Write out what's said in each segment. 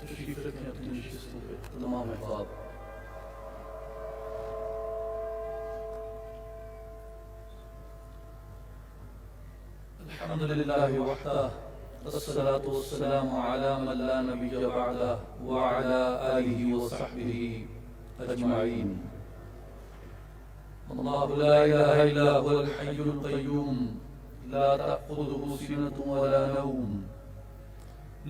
تشریف رکھیں اپنی نشستوں پہ تمام احباب۔ الحمد للہ وحدہ والصلاة والسلام علی من لا نبی بعدہ وعلی آلہ وصحبہ اجمعین۔ اللہ لا الہ الا هو الحی القیوم لا تأخذه سنة ولا نوم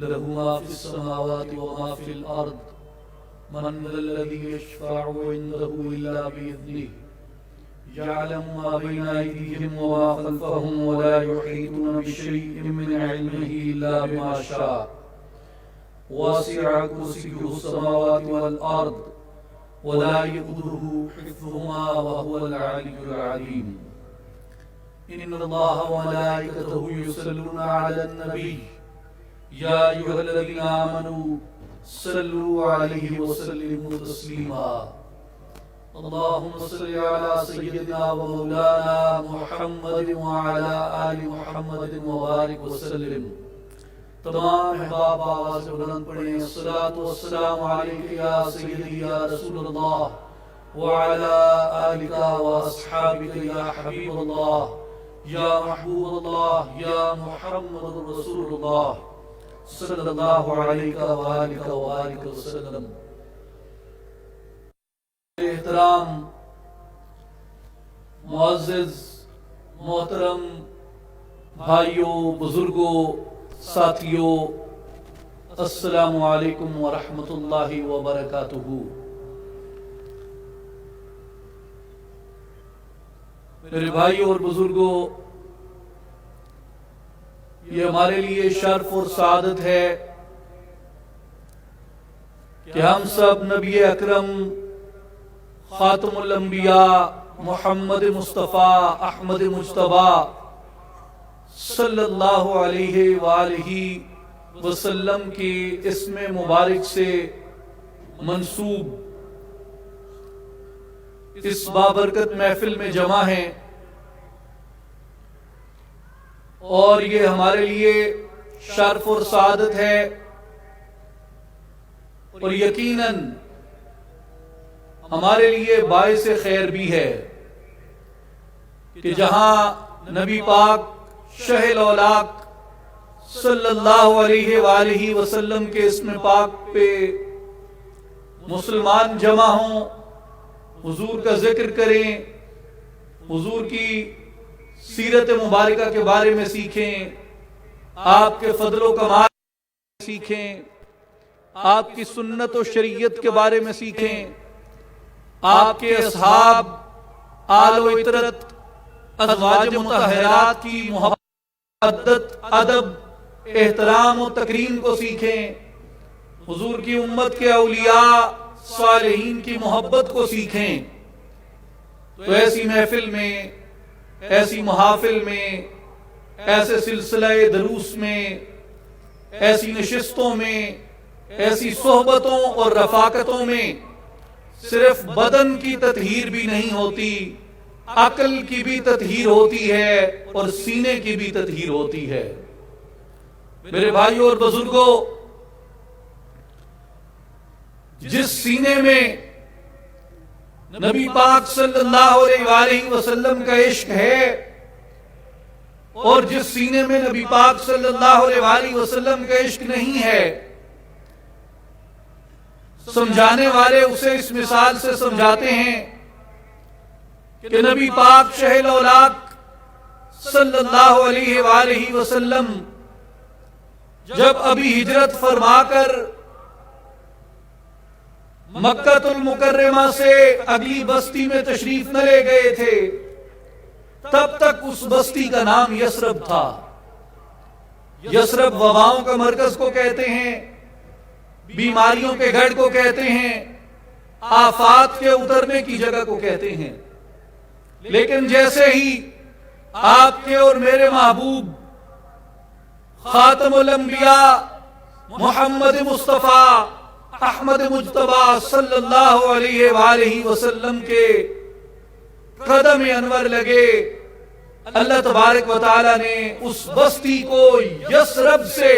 له ما في السماوات وما في الأرض من ذا الذي يشفع عنده إلا بإذنه يعلم ما بين أيديهم وما خلفهم ولا يحيطون بشيء من علمه إلا بما شاء وسع كرسيه السماوات والأرض ولا يؤوده حفظهما وهو العلي العظيم إن الله وملائكته يصلون على النبي يا أيها الذين آمنوا صلوا عليه وسلموا تسليما اللهم صل على سيدنا ومولانا محمد وعلى آل محمد وبارك وسلم۔ تمام احباب آواز بلند پڑھیں، الصلاة والسلام علیک یا سیدی یا رسول اللہ وعلى آلک واصحابک یا حبیب اللہ یا محبوب اللہ یا محمد رسول اللہ صلی اللہ علیہ وآلہ وسلم۔ احترام معزز محترم بھائیوں، بزرگوں، ساتھیوں، السلام علیکم ورحمۃ اللہ وبرکاتہ۔ میرے بھائیوں اور بزرگوں، یہ ہمارے لیے شرف اور سعادت ہے کہ ہم سب نبی اکرم خاتم الانبیاء محمد مصطفیٰ احمد مجتبیٰ صلی اللہ علیہ وآلہ وسلم کی اسم مبارک سے منسوب اس بابرکت محفل میں جمع ہیں، اور یہ ہمارے لیے شرف اور سعادت ہے، اور یقیناً ہمارے لیے باعث خیر بھی ہے کہ جہاں نبی پاک شہ الاولاق صلی اللہ علیہ وآلہ وسلم کے اسم پاک پہ مسلمان جمع ہوں، حضور کا ذکر کریں، حضور کی سیرت مبارکہ کے بارے میں سیکھیں، آپ کے فضل و کمال سیکھیں، آپ کی سنت و شریعت کے بارے میں سیکھیں، آپ کے اصحاب، آل و اطرت، ازواج مطہرات کی محبت، ادب، احترام و تکریم کو سیکھیں، حضور کی امت کے اولیاء صالحین کی محبت کو سیکھیں۔ تو ایسی محفل میں، ایسی محافل میں، ایسے سلسلہ دروس میں، ایسی نشستوں میں، ایسی صحبتوں اور رفاقتوں میں صرف بدن کی تطہیر بھی نہیں ہوتی، عقل کی بھی تطہیر ہوتی ہے اور سینے کی بھی تطہیر ہوتی ہے۔ میرے بھائیوں اور بزرگوں، جس سینے میں نبی پاک صلی اللہ علیہ وآلہ وسلم کا عشق ہے، اور جس سینے میں نبی پاک صلی اللہ علیہ وآلہ وسلم کا عشق نہیں ہے، سمجھانے والے اسے اس مثال سے سمجھاتے ہیں کہ نبی پاک شہ الاولاق صلی اللہ علیہ وآلہ وسلم جب ابھی ہجرت فرما کر مکہ المکرمہ سے اگلی بستی میں تشریف نہ لے گئے تھے، تب تک اس بستی کا نام یثرب تھا۔ یثرب وباؤں کا مرکز کو کہتے ہیں، بیماریوں کے گڑھ کو کہتے ہیں، آفات کے اترنے کی جگہ کو کہتے ہیں۔ لیکن جیسے ہی آپ کے اور میرے محبوب خاتم الانبیاء محمد مصطفیٰ احمد مجتبیٰ صلی اللہ علیہ وآلہ وسلم کے قدم انور لگے، اللہ تبارک و تعالی نے اس بستی کو یثرب سے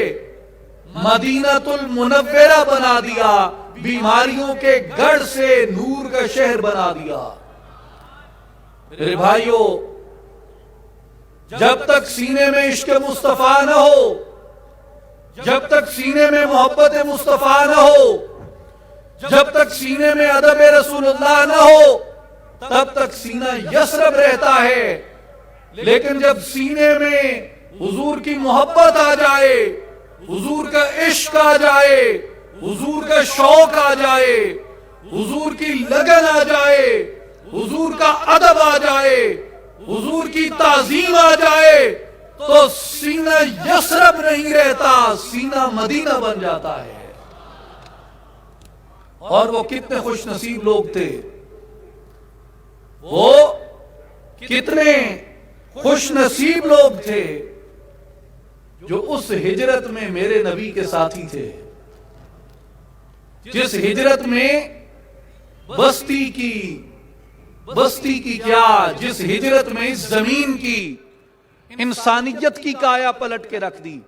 مدینہ المنورہ بنا دیا، بیماریوں کے گڑھ سے نور کا شہر بنا دیا۔ میرے بھائیوں، جب تک سینے میں عشق مصطفیٰ نہ ہو، جب تک سینے میں محبت مصطفیٰ نہ ہو، جب تک سینے میں ادب رسول اللہ نہ ہو، تب تک سینہ یثرب رہتا ہے۔ لیکن جب سینے میں حضور کی محبت آ جائے، حضور کا عشق آ جائے، حضور کا شوق آ جائے، حضور کی لگن آ جائے، حضور کا ادب آ جائے، حضور کی تعظیم آ جائے، تو سینہ یثرب نہیں رہتا، سینہ مدینہ بن جاتا ہے۔ اور وہ کتنے خوش نصیب لوگ تھے، وہ کتنے خوش نصیب لوگ تھے جو اس ہجرت میں میرے نبی کے ساتھی تھے، جس ہجرت میں بستی کی کیا، جس ہجرت میں اس زمین کی انسانیت کی کایا پلٹ کے رکھ دی۔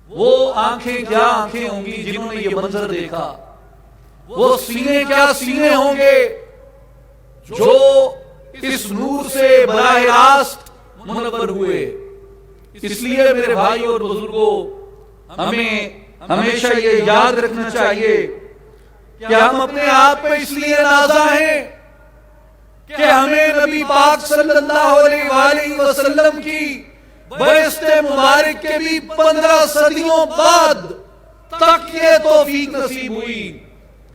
وہ آنکھیں کیا آنکھیں ہوں گی جنہوں نے یہ منظر دیکھا، وہ سینے کیا سینے ہوں گے جو اس نور سے براہ راست منور ہوئے۔ اس لیے میرے بھائی اور بزرگوں، ہمیں ہمیشہ یہ یاد رکھنا چاہیے کہ ہم اپنے آپ پہ اس لیے نازاں ہیں کہ ہمیں نبی پاک صلی اللہ علیہ وآلہ وسلم کی بعثت مبارک کے بھی 15 صدیوں بعد تک یہ توفیق نصیب ہوئی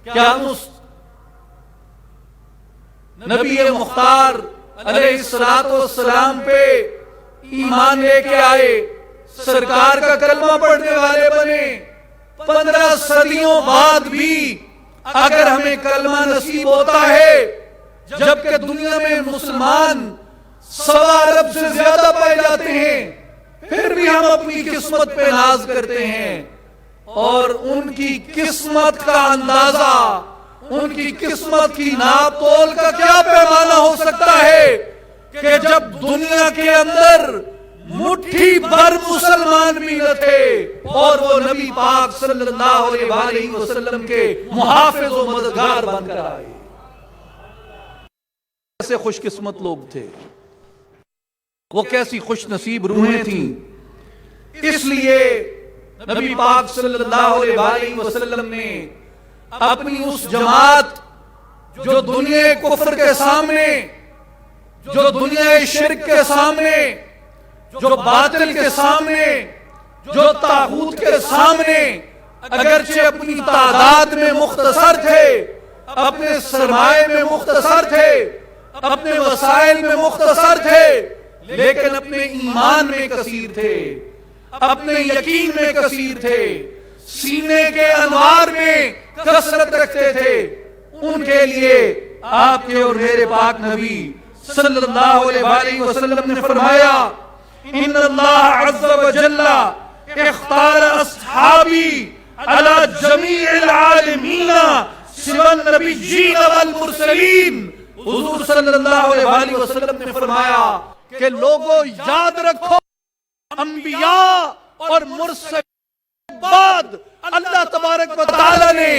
کہ ہم اس نبی مختار علیہ السلام پہ ایمان لے کے آئے، سرکار کا کلمہ پڑھنے والے بنے۔ 15 صدیوں بعد بھی اگر ہمیں کلمہ نصیب ہوتا ہے، جبکہ دنیا میں مسلمان 1.25 ارب سے زیادہ پائے جاتے ہیں، پھر بھی ہم اپنی قسمت پہ ناز کرتے ہیں، اور ان کی قسمت کا اندازہ، ان کی قسمت کی ناپ تول کا کیا پیمانہ ہو سکتا ہے کہ جب دنیا کے اندر مٹھی بھر مسلمان بھی نہ تھے اور وہ نبی پاک صلی اللہ علیہ وسلم کے محافظ و مددگار بن کر آئے۔ کیسے خوش قسمت لوگ تھے، وہ کیسی خوش نصیب روحیں تھیں۔ اس لیے نبی پاک صلی اللہ علیہ وسلم نے اپنی اس جماعت جو دنیا کفر کے سامنے، جو دنیا شرک کے سامنے، جو باطل کے سامنے، جو طاغوت کے سامنے اگرچہ اپنی تعداد میں مختصر تھے، اپنے سرمایے میں مختصر تھے، اپنے وسائل میں مختصر تھے، لیکن اپنے ایمان میں کثیر تھے، اپنے یقین میں کثیر تھے، سینے کے انوار میں کثرت رکھتے تھے۔ ان کے لیے آپ کے اور میرے پاک نبی صلی اللہ علیہ وسلم نے فرمایا، ان اللہ عز و جل اختار اصحابی علی جمیع العالمین سوى النبیین والمرسلین۔ حضور صلی اللہ علیہ وسلم نے فرمایا کہ لوگوں یاد رکھو، انبیاء اور مرسلین بعد اللہ تبارک و تعالی نے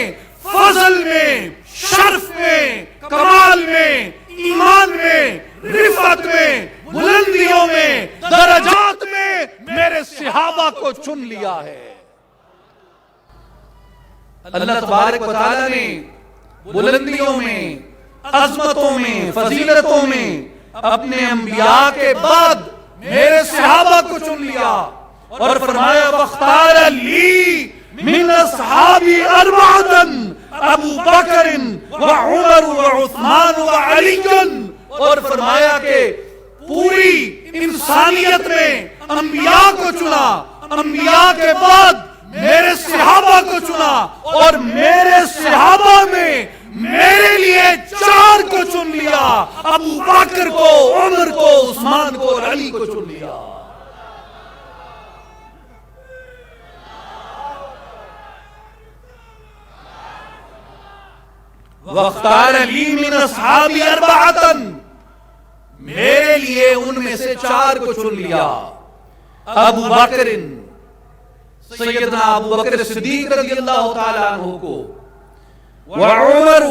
فضل میں، شرف میں، کمال میں، ایمان میں، رفعت میں، بلندیوں میں، درجات میں میرے صحابہ کو چن لیا ہے۔ اللہ تبارک و تعالی نے بلندیوں میں، عظمتوں میں، فضیلتوں میں اپنے انبیاء کے بعد میرے صحابہ کو چن لیا اور فرمایا وَاخْتَارَ لِي مِنْ أَصْحَابِ أَرْبَعَةً ابو بکر وعمر وعثمان وعلی، اور فرمایا کہ پوری انسانیت میں انبیاء کو چنا، انبیاء کے بعد میرے صحابہ کو چنا، اور میرے صحابہ میں میرے لیے 4 کو چن لیا، ابو بکر کو، عمر کو، عثمان کو اور علی کو چن لیا۔ وَاخْتَارَ لِي مِنْ أَصْحَابِ أَرْبَعَةً، میرے لیے ان میں سے 4 کو چن لیا، ابو بکر، سیدنا ابو بکر صدیق رضی اللہ تعالیٰ عنہ کو، وعمر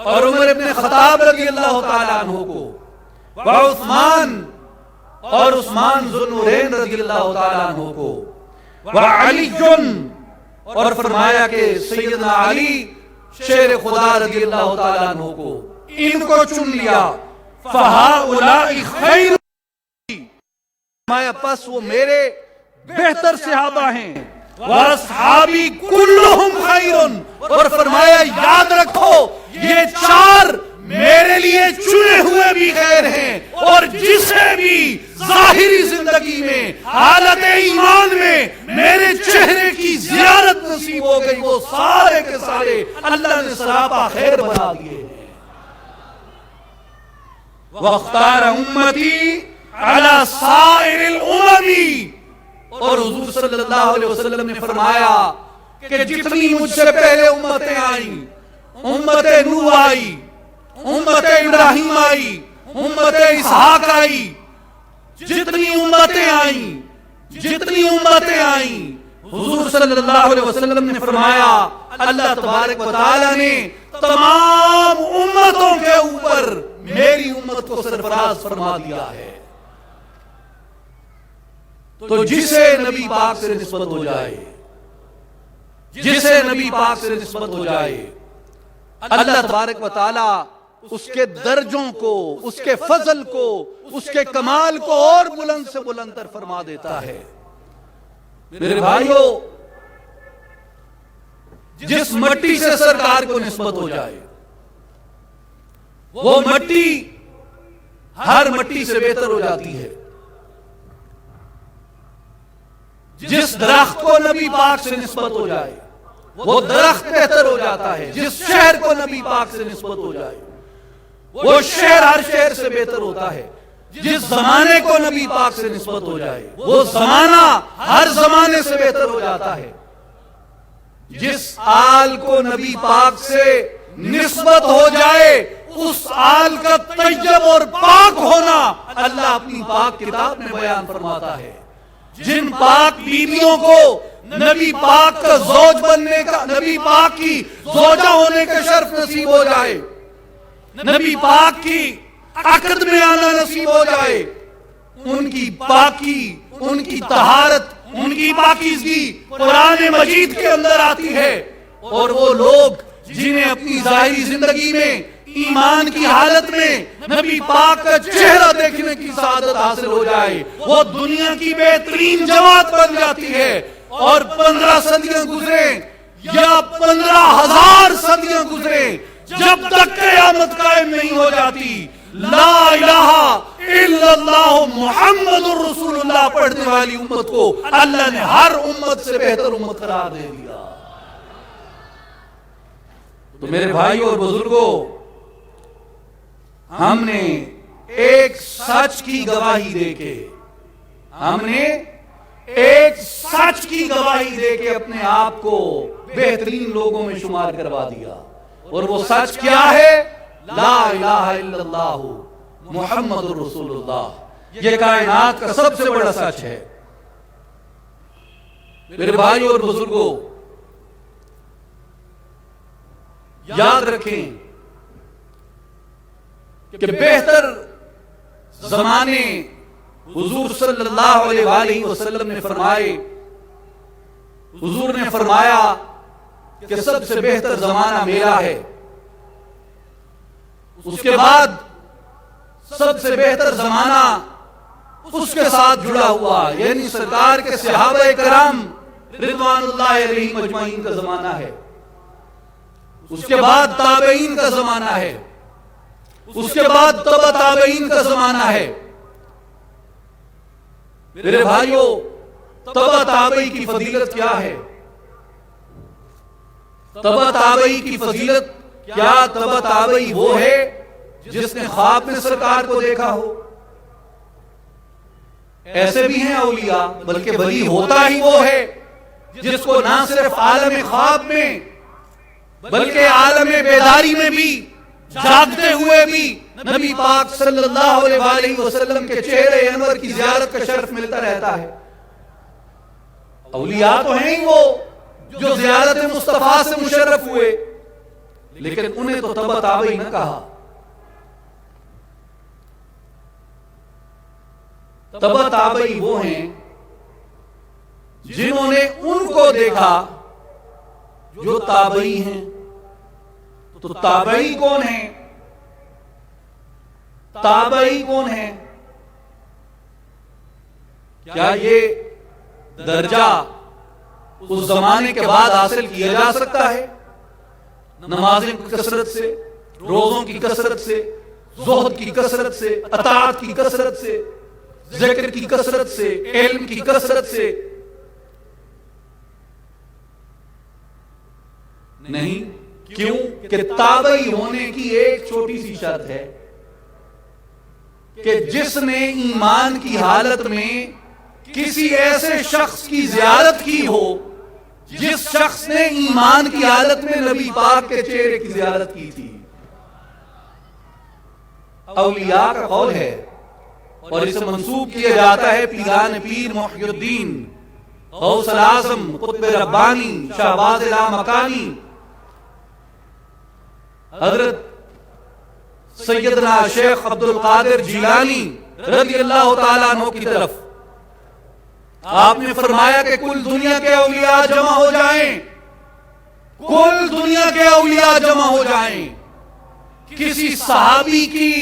اور عمر ابن خطاب رضی اللہ تعالیٰ عنہ کو، وعثمان اور عثمان ذو النورین رضی اللہ تعالیٰ عنہ کو، وعلی اور فرمایا کہ سیدنا علی شیر خدا رضی اللہ تعالیٰ عنہ کو، ان کو چن لیا، فَهَؤُلَاءِ خَيْرٌ، فرمایا پس وہ میرے بہتر صحابہ ہیں، وَأَصْحَابِي كُلُّهُمْ خَيْرٌ، اور فرمایا یاد رکھو یہ چار میرے لیے چنے ہوئے بھی خیر ہیں، اور جسے بھی ظاہری زندگی میں حالت ایمان میں میرے چہرے کی زیارت نصیب ہو گئی، وہ سارے کے سارے اللہ نے سراپا خیر بنا دیے ہیں۔ وَاخْتَارَ أُمَّتِي عَلَى سَائِرِ الْأُمَمِ، اور حضور صلی اللہ علیہ وسلم نے فرمایا کہ جتنی مجھ سے پہلے امتیں آئیں، امت نوح آئی، امت ابراہیم آئی، امت اسحاق آئی، جتنی امتیں آئیں، حضور صلی اللہ علیہ وسلم نے فرمایا اللہ تبارک و تعالی نے تمام امتوں کے اوپر میری امت کو سرفراز فرما دیا ہے۔ تو جسے نبی پاک سے نسبت ہو جائے، جسے نبی پاک سے نسبت ہو جائے، اللہ تبارک و تعالی اس کے درجوں کو، اس کے فضل کو، اس کے کمال کو اور بلند سے بلند تر فرما دیتا ہے۔ میرے بھائیو، جس مٹی سے سرکار کو نسبت ہو جائے، وہ مٹی ہر مٹی سے بہتر ہو جاتی ہے۔ جس درخت کو نبی پاک سے نسبت ہو جائے وہ درخت بہتر ہو جاتا ہے۔ جس شہر کو نبی پاک سے نسبت ہو جائے وہ شہر ہر شہر سے بہتر ہوتا ہے۔ جس زمانے کو نبی پاک سے نسبت ہو جائے وہ زمانہ ہر زمانے سے بہتر ہو جاتا ہے۔ جس آل کو نبی پاک سے نسبت ہو جائے اس آل کا طیب اور پاک ہونا اللہ اپنی پاک کتاب میں بیان فرماتا ہے۔ جن پاک بیویوں کو نبی پاک کا زوج بننے کا، نبی پاک کی زوجہ ہونے کا شرف نصیب ہو جائے، نبی پاک کی عقد میں آنا نصیب ہو جائے، ان کی پاکی، ان کی طہارت، ان کی پاکیزگی قرآن مجید کے اندر آتی ہے، اور وہ لوگ جنہیں اپنی ظاہری زندگی میں ایمان کی حالت میں نبی پاک کا چہرہ دیکھنے کی سعادت حاصل ہو جائے، وہ دنیا کی بہترین جماعت بن جاتی ہے۔ اور 15 صدیاں گزریں یا 15,000 صدیاں گزریں، جب تک قیامت قائم نہیں ہو جاتی، لا الہ الا اللہ محمد الرسول اللہ پڑھنے والی امت کو اللہ نے ہر امت سے بہتر امت قرار دے دیا۔ تو میرے بھائیوں اور بزرگوں، ہم نے ایک سچ کی گواہی دے کے، ہم نے ایک سچ کی گواہی دے کے اپنے آپ کو بہترین لوگوں میں شمار کروا دیا، اور وہ سچ کیا ہے؟ لا الہ الا اللہ محمد الرسول اللہ۔ یہ کائنات کا سب سے بڑا سچ ہے۔ میرے بھائیوں اور بزرگوں، یاد رکھیں کہ بہتر زمانے حضور صلی اللہ علیہ وآلہ وسلم نے فرمائے، حضور نے فرمایا کہ سب سے بہتر زمانہ میرا ہے، اس کے بعد سب سے بہتر زمانہ اس کے ساتھ جڑا ہوا، یعنی سرکار کے صحابہ کرام رضوان اللہ علیہم اجمعین کا زمانہ ہے، اس کے بعد تابعین کا زمانہ ہے، اس کے بعد تبع تابعین کا زمانہ ہے۔ میرے بھائیوں، تبع تابعی کی فضیلت کیا ہے؟ تبع تابعی کی فضیلت کیا؟ تبع تابعی وہ ہے جس نے خواب میں سرکار کو دیکھا ہو۔ ایسے بھی ہیں اولیاء، بلکہ ولی ہوتا ہی وہ ہے جس کو نہ صرف عالم خواب میں بلکہ عالم بیداری میں بھی، جاگتے ہوئے بھی نبی پاک صلی اللہ علیہ وآلہ وسلم کے چہرے انور کی زیارت کا شرف ملتا رہتا ہے۔ اولیاء تو ہیں ہی وہ جو زیارت مصطفیٰ سے مشرف ہوئے، لیکن انہیں تو تبع تابعی نہ کہا۔ تبع تابعی وہ ہیں جنہوں نے ان کو دیکھا جو تابعی ہیں۔ تو تابعی کون ہیں؟ تابعی کون ہیں؟ کیا یہ درجہ اس زمانے کے بعد حاصل کیا جا سکتا ہے؟ نمازیں کی کثرت سے، روزوں کی کثرت سے، زہد کی کثرت سے، اطاعت کی کثرت سے، ذکر کی کثرت سے، علم کی کثرت سے؟ نہیں۔ کیوں کہ تابعی ہونے کی ایک چھوٹی سی شرط ہے کہ جس نے ایمان کی حالت میں کسی ایسے شخص کی زیارت کی ہو جس شخص نے ایمان کی حالت میں نبی پاک کے چہرے کی زیارت کی تھی۔ اولیاء کا قول ہے اور اسے منسوب کیا جاتا ہے پیران پیر محی الدین غوث الاعظم قطب ربانی شہباز لامکانی حضرت سیدنا شیخ عبد القادر جیلانی رضی اللہ تعالیٰ عنہ کی طرف آپ نے فرمایا کہ کل دنیا کے اولیاء جمع ہو جائیں، کل دنیا کے اولیاء جمع ہو جائیں، کسی صحابی کی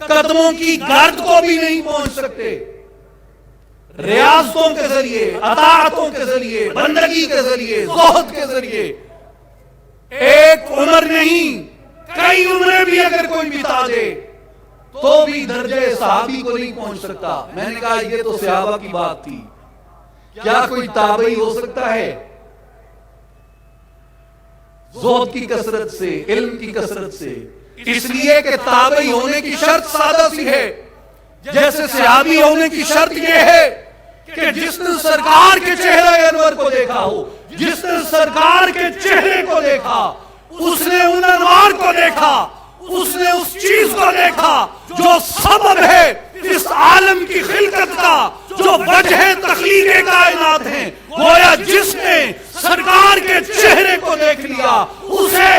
قدموں کی گرد کو بھی نہیں پہنچ سکتے۔ ریاضتوں کے ذریعے، اطاعتوں کے ذریعے، بندگی کے ذریعے، زہد کے ذریعے، ایک عمر نہیں کئی عمریں بھی اگر کوئی بتا دے تو بھی درجہ صحابی کو نہیں پہنچ سکتا۔ میں نے کہا یہ تو صحابہ کی بات تھی، کیا کوئی تابعی ہو سکتا ہے؟ زہد کی کثرت سے، علم کی کثرت سے، اس لیے کہ تابعی ہونے کی شرط سادہ سی ہے، جیسے صحابی ہونے کی شرط یہ ہے کہ جس نے سرکار کے چہرے انور کو دیکھا ہو، جس نے سرکار کے چہرے کو دیکھا، اس نے ان انوار کو دیکھا، اس نے اس چیز کو دیکھا جو سبب ہے اس عالم کی خلقت کا، جو وجہ تخلیق کائنات ہیں۔ گویا جس نے سرکار کے چہرے کو دیکھ لیا اسے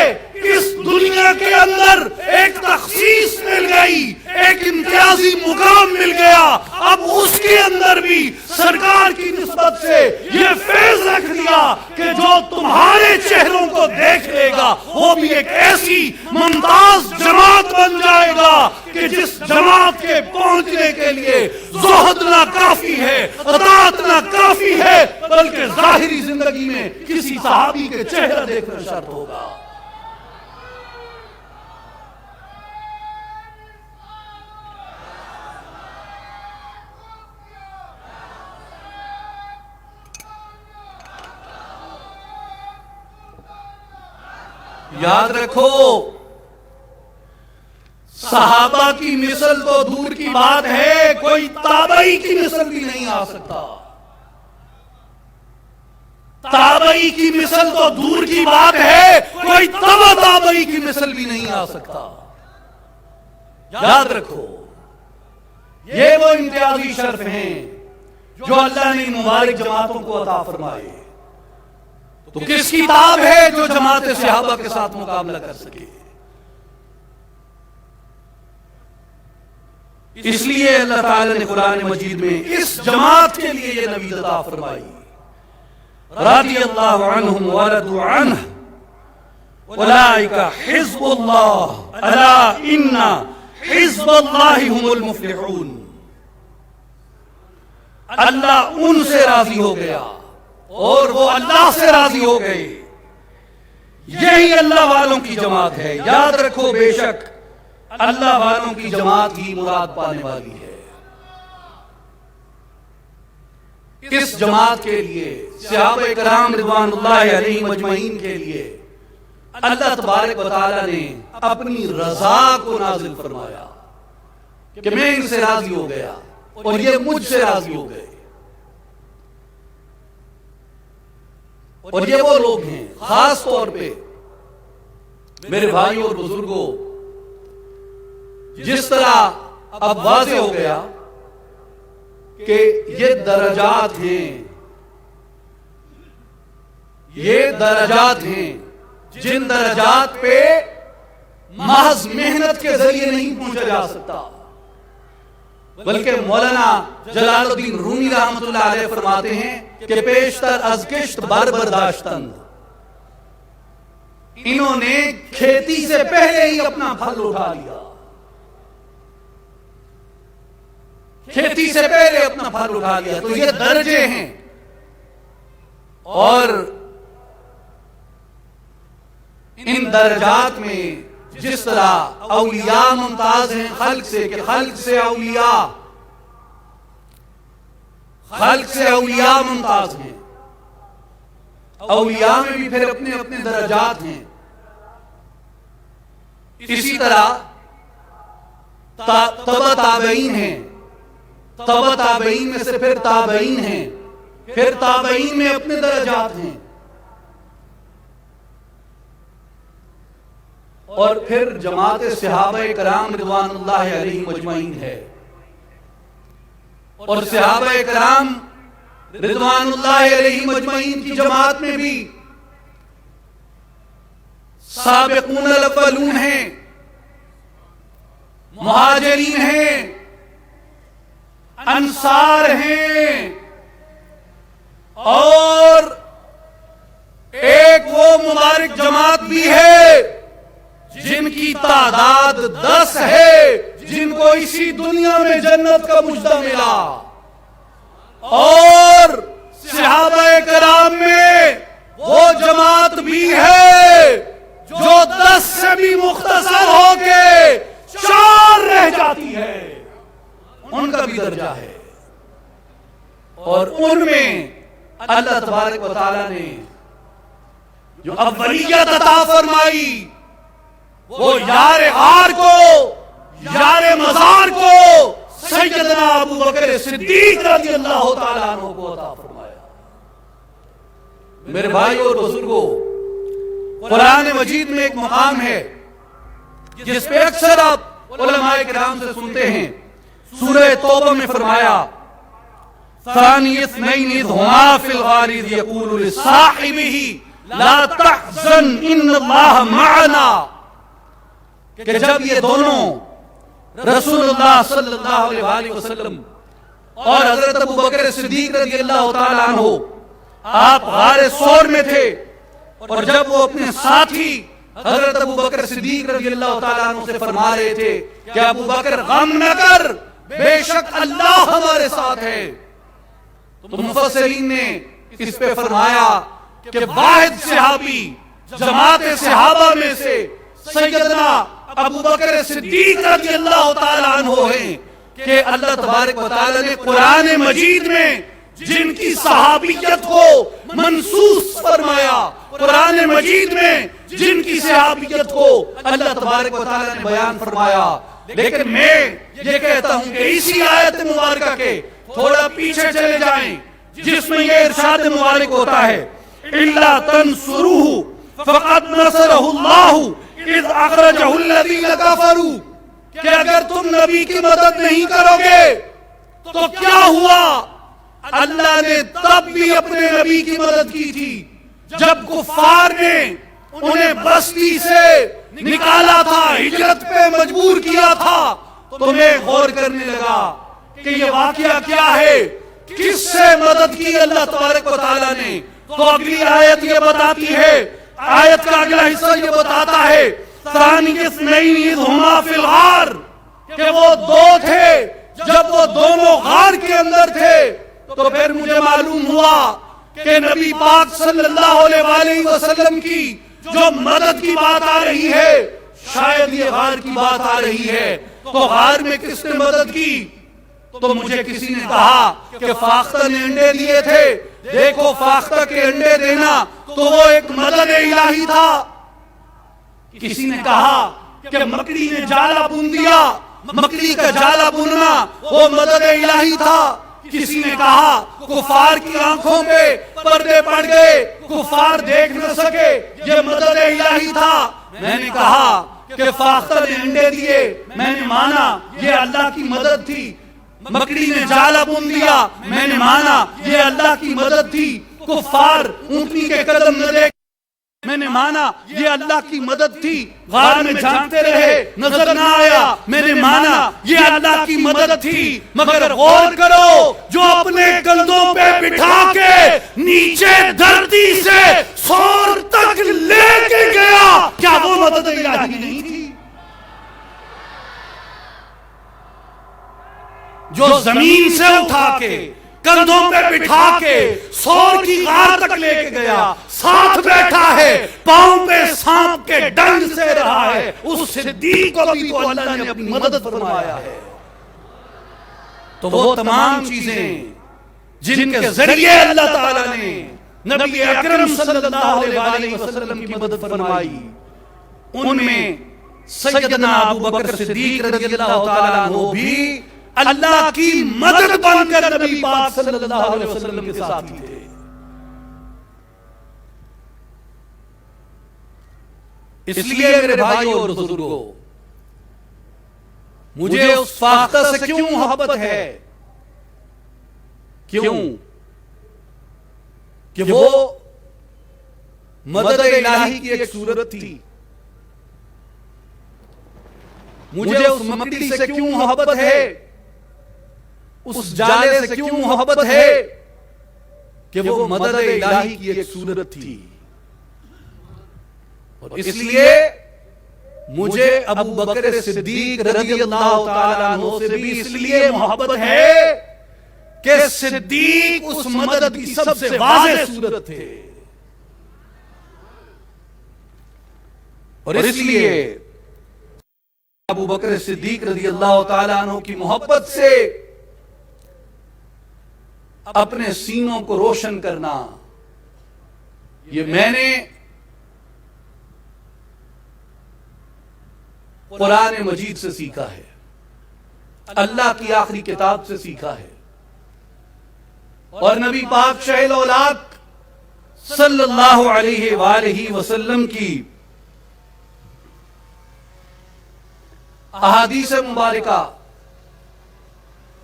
اس دنیا کے اندر ایک تخصیص مل گئی، ایک امتیازی مقام مل گیا۔ اب اس کے اندر بھی سرکار کی نسبت سے یہ فیض رکھ دیا کہ جو تمہارے چہروں کو دیکھ لے گا وہ بھی ایک ایسی ممتاز جماعت بن جائے گا کہ جس جماعت کے پہنچنے کے لیے زہد نہ کافی ہے، اطاعت نہ کافی ہے، بلکہ ظاہری زندگی میں کسی صحابی کے چہرہ دیکھنا شرط ہوگا۔ یاد رکھو صحابہ کی مثل تو دور کی بات ہے، کوئی تابعی کی مثل بھی نہیں آ سکتا۔ تابعی کی مثل تو دور کی بات ہے، کوئی تبع تابعی کی مثل بھی نہیں آ سکتا۔ یاد رکھو یہ وہ امتیازی شرف ہیں جو اللہ نے مبارک جماعتوں کو عطا فرمائے۔ تو کس کتاب ہے جو جماعت صحابہ کے ساتھ مقابلہ کر سکے؟ اس لیے اللہ تعالی نے قرآن مجید میں اس جماعت کے لیے یہ نوید عطا فرمائی، رضی اللہ عنہم ورضوا عنہ اولئک حزب اللہ الا ان حزب اللہ هم المفلحون۔ اللہ ان سے راضی ہو گیا اور وہ اللہ سے راضی ہو گئے، یہی اللہ والوں کی جماعت ہے۔ یاد رکھو بے شک اللہ والوں کی جماعت ہی مراد پانے والی ہے۔ اس جماعت کے لیے صحابہ کرام رضوان اللہ علیہم اجمعین کے لیے اللہ تبارک و تعالی نے اپنی رضا کو نازل فرمایا کہ میں ان سے راضی ہو گیا اور یہ مجھ سے راضی ہو گئے۔ اور یہ وہ لوگ ہیں خاص طور پہ میرے بھائیوں اور بزرگوں، جس طرح اب واضح ہو گیا کہ یہ درجات ہیں یہ درجات ہیں جن درجات پہ محض محنت کے ذریعے نہیں پہنچا جا سکتا، بلکہ مولانا جلال الدین رومی رحمۃ اللہ علیہ فرماتے ہیں کہ پیشتر از کشت بر برداشتند، انہوں نے کھیتی سے پہلے ہی اپنا پھل اٹھا لیا، کھیتی سے پہلے اپنا پھل اٹھا لیا۔ تو یہ درجے ہیں، اور ان درجات میں جس طرح اولیاء ممتاز ہیں خلق سے، کہ خلق سے اولیاء ممتاز ہیں، اولیاء میں بھی پھر اپنے اپنے درجات ہیں، اسی طرح تبع تابعین ہیں، تبع تابعین میں سے پھر تابعین ہیں، پھر تابعین میں اپنے درجات ہیں، اور پھر جماعت صحابہ کرام رضوان اللہ علیہم اجمعین ہے، اور صحابہ کرام رضوان اللہ علیہم اجمعین کی جماعت میں بھی سابقون الاولون ہیں، مہاجرین ہیں، انصار ہیں، اور ایک وہ مبارک جماعت بھی ہے جن کی تعداد 10 ہے، جن کو اسی دنیا میں جنت کا مجدہ ملا، اور صحابہ کرام میں وہ جماعت بھی ہے جو 10 سے بھی مختصر ہو کے 4 رہ جاتی ہے، ان کا بھی درجہ ہے، اور ان میں اللہ تبارک و تعالیٰ نے جو اولیت عطا فرمائی وہ یار غار کو، یار مزار کو سیدنا ابو بکر صدیق رضی اللہ تعالیٰ عنہ کو عطا فرمایا۔ میرے بھائی اور بزرگوں، قرآن مجید میں ایک مقام ہے جس پہ اکثر آپ علماء کرام سے سنتے ہیں، سورہ توبہ میں فرمایا ثانی اثنین اذ ہما فی الغار اذ یقول لصاحبہ لا تحزن ان اللہ معنا، کہ جب یہ دونوں رسول اللہ صلی اللہ علیہ وآلہ وسلم اور حضرت ابو بکر صدیق رضی اللہ تعالیٰ عنہ آپ غار ثور میں تھے، اور جب وہ اپنے ساتھی حضرت ابو بکر صدیق رضی اللہ تعالیٰ عنہ سے فرما رہے تھے کہ ابو بکر غم نہ کر، بے شک اللہ ہمارے ساتھ ہے، تو مفسرین نے اس پہ فرمایا کہ واحد صحابی جماعت صحابہ میں سے سیدنا ابو بکر صدیق رضی اللہ تعالیٰ عنہ ہیں، کہ اللہ تبارک و تعالیٰ نے قرآن مجید میں جن کی صحابیت کو منصوص فرمایا، قرآن مجید میں جن کی صحابیت کو اللہ تبارک و تعالیٰ نے بیان فرمایا۔ لیکن میں یہ کہتا ہوں کہ اسی آیت مبارکہ کے تھوڑا پیچھے چلے جائیں، جس میں یہ ارشاد مبارک ہوتا ہے إِلَّا تَنْصُرُوهُ فَقَدْ نَصَرَهُ اللَّهُ اِذْ أَخْرَجَهُ الَّذِينَ كَفَرُوا، کہ اگر تم نبی کی مدد نہیں کرو گے تو کیا ہوا؟ اللہ نے تب بھی اپنے نبی کی مدد کی تھی جب کفار نے انہیں بستی سے نکالا تھا، ہجرت پہ مجبور کیا تھا، تو میں غور کرنے لگا کہ یہ واقعہ کیا ہے، کس سے مدد کی اللہ تبارک و تعالیٰ نے؟ تو اگلی آیت یہ بتاتی ہے، آیت کا اگلا حصہ یہ بتاتا ہے ثانی اثنین اذ ہما فی الغار، کہ وہ دو تھے جب وہ دونوں غار کے اندر تھے۔ تو پھر مجھے معلوم ہوا کہ نبی پاک صلی اللہ علیہ وآلہ وسلم کی جو مدد کی بات آ رہی ہے شاید یہ غار کی بات آ رہی ہے۔ تو غار میں کس نے مدد کی؟ تو مجھے کسی نے کہا کہ فاختہ نے انڈے دیے تھے، دیکھو فاختہ کے انڈے دینا تو وہ ایک مدد الہی تھا۔ کسی نے کہا کہ مکڑی نے جالا بن دیا، مکڑی کا جالا بننا وہ مدد الہی تھا۔ کسی نے کہا کفار کی آنکھوں پہ پردے پڑ گئے، کفار دیکھ نہ سکے، یہ مدد الہی تھا۔ میں نے کہا کہ فاختہ نے انڈے دیے، میں نے مانا یہ اللہ کی مدد تھی۔ مکڑی نے جالا بن دیا، میں نے مانا یہ اللہ کی مدد تھی۔ کفار اونٹنی کے قدم نہ دیکھ، میں نے مانا یہ اللہ کی مدد تھی، غار میں جھانکتے رہے نظر نہ آیا، میں نے مانا یہ اللہ کی مدد تھی، مگر غور کرو جو اپنے کندھوں پہ بٹھا کے نیچے دھرتی سے سور تک لے کے گیا، کیا وہ مدد الہی نہیں تھی؟ جو زمین سے اٹھا کے کندھوں پہ بٹھا کے سور کی غار تک لے کے گیا، ساتھ بیٹھا ہے، پاؤں پہ سانپ کے ڈنگ سے رہا ہے، اس صدیق کو بھی تو اللہ نے اپنی مدد فرمایا ہے۔ تو وہ تمام چیزیں جن کے ذریعے اللہ تعالیٰ نے نبی اکرم صلی اللہ علیہ وسلم کی مدد فرمائی، ان میں سیدنا ابو بکر صدیق رضی اللہ تعالیٰ عنہ بھی اللہ کی مدد بن کر نبی پاک صلی اللہ علیہ وسلم کے ساتھ تھے۔ اس لیے میرے بھائیوں اور بزرگوں، مجھے اس فاختہ سے کیوں محبت ہے؟ کیوں کہ وہ مدد الہی کی ایک صورت تھی۔ مجھے اس مکڑی سے کیوں محبت ہے، اس جالے سے کیوں محبت ہے کہ وہ مدد الہی کی ایک صورت تھی، اور اس لیے مجھے ابو بکر صدیق رضی اللہ تعالیٰ عنہ سے بھی اس لیے محبت ہے کہ صدیق اس مدد کی سب سے واضح صورت تھے، اور اس لیے ابو بکر صدیق رضی اللہ تعالیٰ عنہ کی محبت سے اپنے سینوں کو روشن کرنا، یہ میں نے قرآن مجید سے سیکھا ہے، اللہ کی آخری کتاب سے سیکھا ہے، اور نبی پاک شاہ الاولاق صلی اللہ علیہ وآلہ وسلم کی احادیث مبارکہ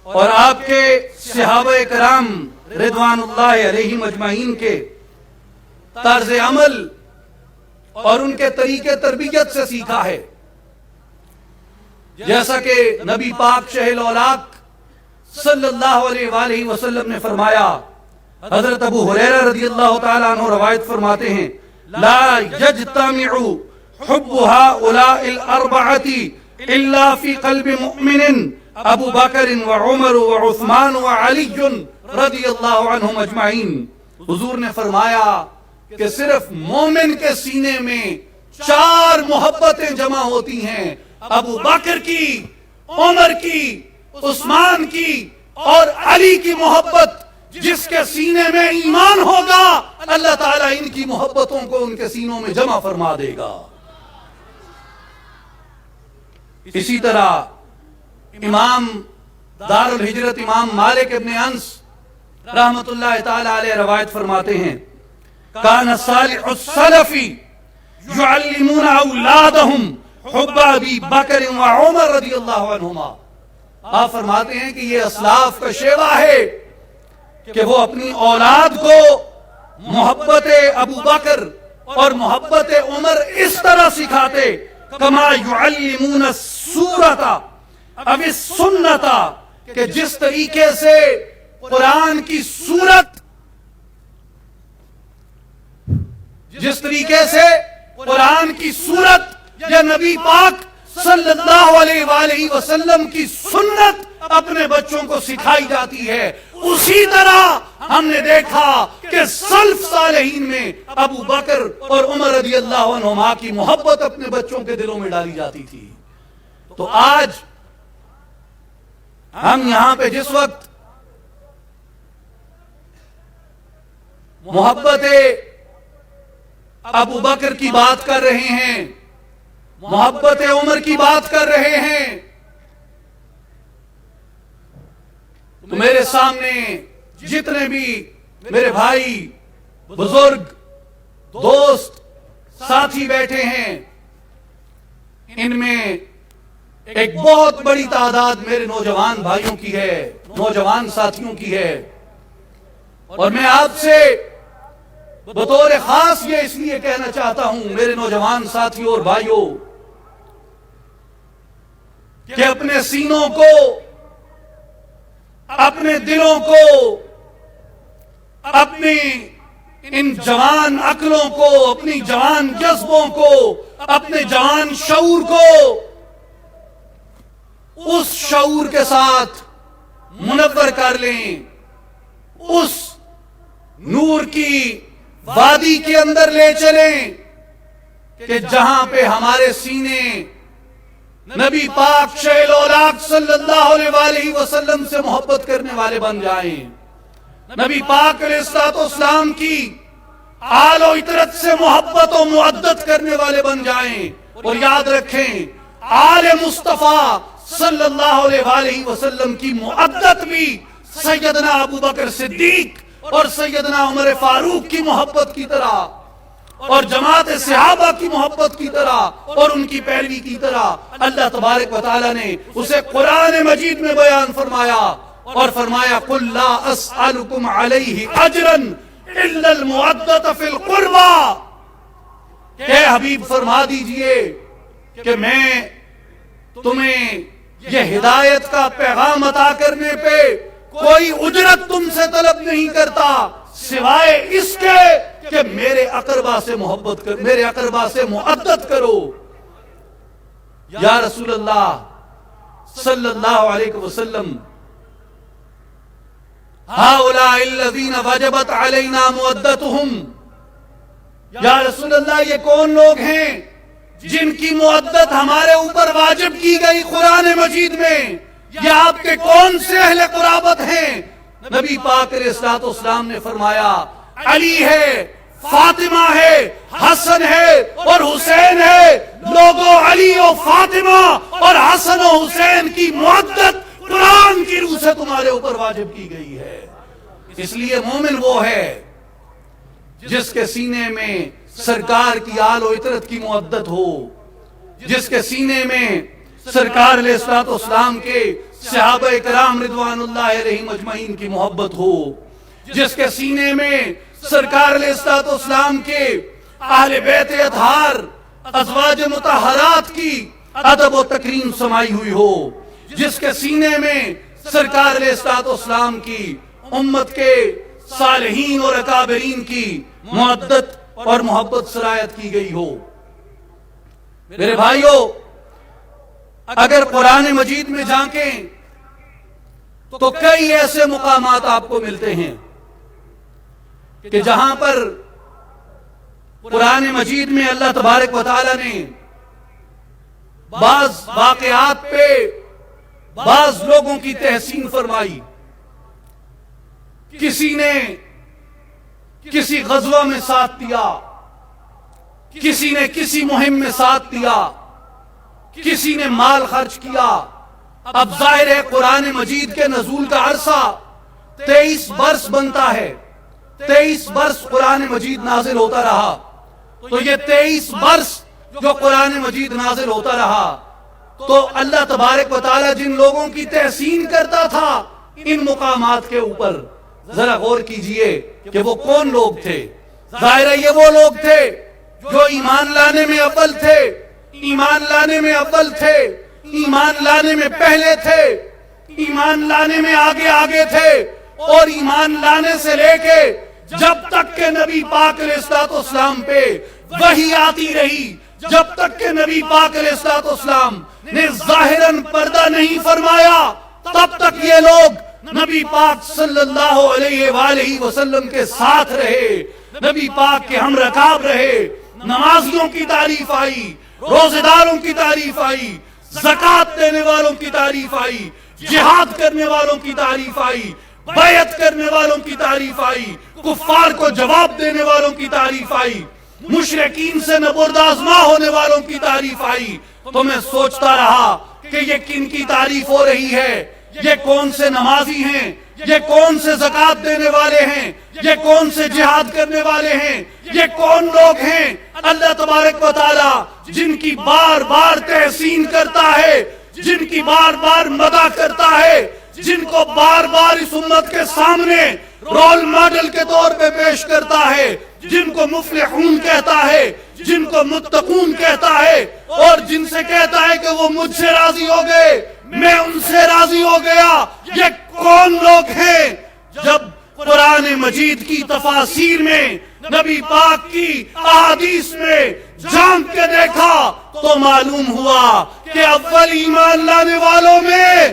اور آپ کے صحابہ کرام رضوان اللہ علیہم اجمعین کے طرز عمل اور ان کے طریقے تربیت سے سیکھا ہے، جیسا کہ نبی پاک شاہ الاولاق صلی اللہ علیہ وآلہ وسلم نے فرمایا۔ حضرت ابو ہریرہ رضی اللہ تعالیٰ عنہ روایت فرماتے ہیں، لا یجتمع حب هؤلاء الاربعة الا فی قلب مؤمن ابو بکر وعمر وعثمان وعلی رضی اللہ عنہم اجمعین۔ حضور نے فرمایا کہ صرف مومن کے سینے میں 4 محبتیں جمع ہوتی ہیں، ابو بکر کی، عمر کی، عثمان کی اور علی کی محبت۔ جس کے سینے میں ایمان ہوگا اللہ تعالیٰ ان کی محبتوں کو ان کے سینوں میں جمع فرما دے گا۔ اسی طرح امام دار الہجرت امام مالک ابن انس رحمت اللہ تعالی علیہ روایت فرماتے ہیں، کان صالح السلف يعلمون اولادهم حب ابی بکر وعمر رضی اللہ عنہما۔ آپ فرماتے ہیں کہ یہ اسلاف کا شیوہ ہے کہ وہ اپنی اولاد کو محبت ابو بکر اور محبت عمر اس طرح سکھاتے، کما یعلمون السورۃ او السنۃ، کہ جس طریقے سے قرآن کی سورت، جس طریقے سے قرآن کی سورت یا نبی پاک صلی اللہ علیہ وآلہ وسلم کی سنت اپنے بچوں کو سکھائی جاتی ہے، اسی طرح ہم نے دیکھا کہ سلف صالحین میں ابو بکر اور عمر رضی اللہ عنہما کی محبت اپنے بچوں کے دلوں میں ڈالی جاتی تھی۔ تو آج ہم یہاں پہ جس وقت محبت ابو بکر کی بات کر رہے ہیں، محبت عمر کی بات کر رہے ہیں، تو میرے سامنے جتنے بھی میرے بھائی، بزرگ، دوست، ساتھی بیٹھے ہیں، ان میں ایک بہت بڑی تعداد میرے نوجوان بھائیوں کی ہے، نوجوان ساتھیوں کی ہے، اور میں آپ سے بطور خاص یہ اس لیے کہنا چاہتا ہوں میرے نوجوان ساتھیوں اور بھائیوں کہ اپنے سینوں کو، اپنے دلوں کو، اپنی ان جوان عقلوں کو، اپنی جوان جذبوں کو، اپنے جوان شعور کو اس شعور کے ساتھ منور کر لیں، اس نور کی وادی کے اندر لے چلیں کہ جہاں پہ ہمارے سینے نبی پاک شیخ الاولیاء صلی اللہ علیہ وآلہ وسلم سے محبت کرنے والے بن جائیں، نبی پاک علیہ السلام کی آل و عطرت سے محبت و معدت کرنے والے بن جائیں۔ اور یاد رکھیں آل مصطفیٰ صلی اللہ علیہ وآلہ وسلم کی معدت بھی سیدنا ابو بکر صدیق اور سیدنا عمر فاروق کی محبت کی طرح اور جماعت صحابہ کی محبت کی طرح اور ان کی پیروی کی طرح اللہ تبارک و تعالی نے اسے قرآن مجید میں بیان فرمایا اور فرمایا قُلْ لَا أَسْأَلُكُمْ عَلَيْهِ أَجْرًا إِلَّا الْمُوَدَّةَ فِي الْقُرْبَى، کہ حبیب فرما دیجئے کہ میں تمہیں یہ ہدایت کا پیغام عطا کرنے پہ کوئی اجرت تم سے طلب نہیں کرتا سوائے اس کے کہ میرے اقربا سے محبت کر، میرے اقربا سے معدت کرو۔ یا رسول اللہ صلی اللہ علیہ وسلم، ہؤلاء الذین وجبت علینا معدتہم، یا رسول اللہ یہ کون لوگ ہیں جن کی معدت ہمارے اوپر واجب کی گئی قرآن مجید میں؟ یہ آپ کے کون سے اہل قرابت ہیں؟ نبی پاک علیہ السلام نے فرمایا علی ہے، فاطمہ ہے، حسن ہے اور حسین ہے۔ لوگوں علی و فاطمہ اور حسن و حسین کی معدت قرآن کی روح سے تمہارے اوپر واجب کی گئی ہے۔ اس لیے مومن وہ ہے جس کے سینے میں سرکار کی آل و عطرت کی معدت ہو، جس کے سینے میں سرکار علیہ السلام کے صحابہ کرام رضوان اللہ علیہم اجمعین کی محبت ہو، جس کے سینے میں سرکار علیہ السلام کے اہل بیت اطہار ازواج مطہرات کی ادب و تکریم سمائی ہوئی ہو، جس کے سینے میں سرکار علیہ السلام کی امت کے صالحین اور اکابرین کی معدت اور محبت سرایت کی گئی ہو۔ میرے بھائیوں، اگر قرآن مجید میں جھانکیں تو کئی ایسے مقامات آپ کو ملتے ہیں کہ جہاں پر قرآن مجید میں اللہ تبارک و تعالی نے بعض واقعات پہ بعض لوگوں کی تحسین فرمائی۔ کسی نے کسی غزوہ میں ساتھ دیا، کسی نے کسی مہم میں ساتھ دیا، کسی نے مال خرچ کیا۔ اب ظاہر ہے قرآن مجید کے نزول کا عرصہ 23 برس بنتا ہے، 23 برس قرآن مجید نازل ہوتا رہا۔ تو یہ 23 برس جو قرآن مجید نازل ہوتا رہا تو اللہ تبارک و تعالی جن لوگوں کی تحسین کرتا تھا ان مقامات کے اوپر ذرا غور کیجئے کہ وہ کون لوگ تھے۔ ظاہر ہے یہ وہ لوگ تھے جو ایمان لانے میں اول تھے، ایمان لانے میں اول تھے، ایمان لانے میں پہلے تھے، ایمان لانے میں آگے آگے تھے، اور ایمان لانے سے لے کے جب تک کہ نبی پاک علیہ السلام پہ وحی آتی رہی، جب تک کہ نبی پاک علیہ السلام نے ظاہراً پردہ نہیں فرمایا، تب تک یہ لوگ نبی پاک صلی اللہ علیہ وآلہ وسلم کے ساتھ رہے، نبی پاک کے ہم رکاب رہے۔ نمازیوں کی تعریف آئی، روزے داروں کی تعریف آئی، زکوٰۃ دینے والوں کی تعریف آئی، جہاد کرنے والوں کی تعریف آئی، بیعت کرنے والوں کی تعریف آئی، کفار کو جواب دینے والوں کی تعریف آئی، مشرکین سے نبرد آزما ہونے والوں کی تعریف آئی۔ تو میں سوچتا رہا کہ یہ کن کی تعریف ہو رہی ہے؟ یہ کون سے نمازی ہیں؟ یہ کون سے زکوٰۃ دینے والے ہیں؟ یہ کون سے جہاد کرنے والے ہیں؟ یہ کون لوگ ہیں اللہ تبارک و تعالی جن کی بار بار تحسین کرتا ہے، جن کی بار بار مدح کرتا ہے، جن کو بار بار اس امت کے سامنے رول ماڈل کے طور پہ پیش کرتا ہے، جن کو مفلحون کہتا ہے، جن کو متقون کہتا ہے، اور جن سے کہتا ہے کہ وہ مجھ سے راضی ہو گئے، میں ان سے راضی ہو گیا۔ یہ کون لوگ ہیں؟ جب قرآن مجید کی تفاسیر میں، نبی پاک کی احادیث میں جھانک کے دیکھا تو معلوم ہوا کہ اول ایمان لانے والوں میں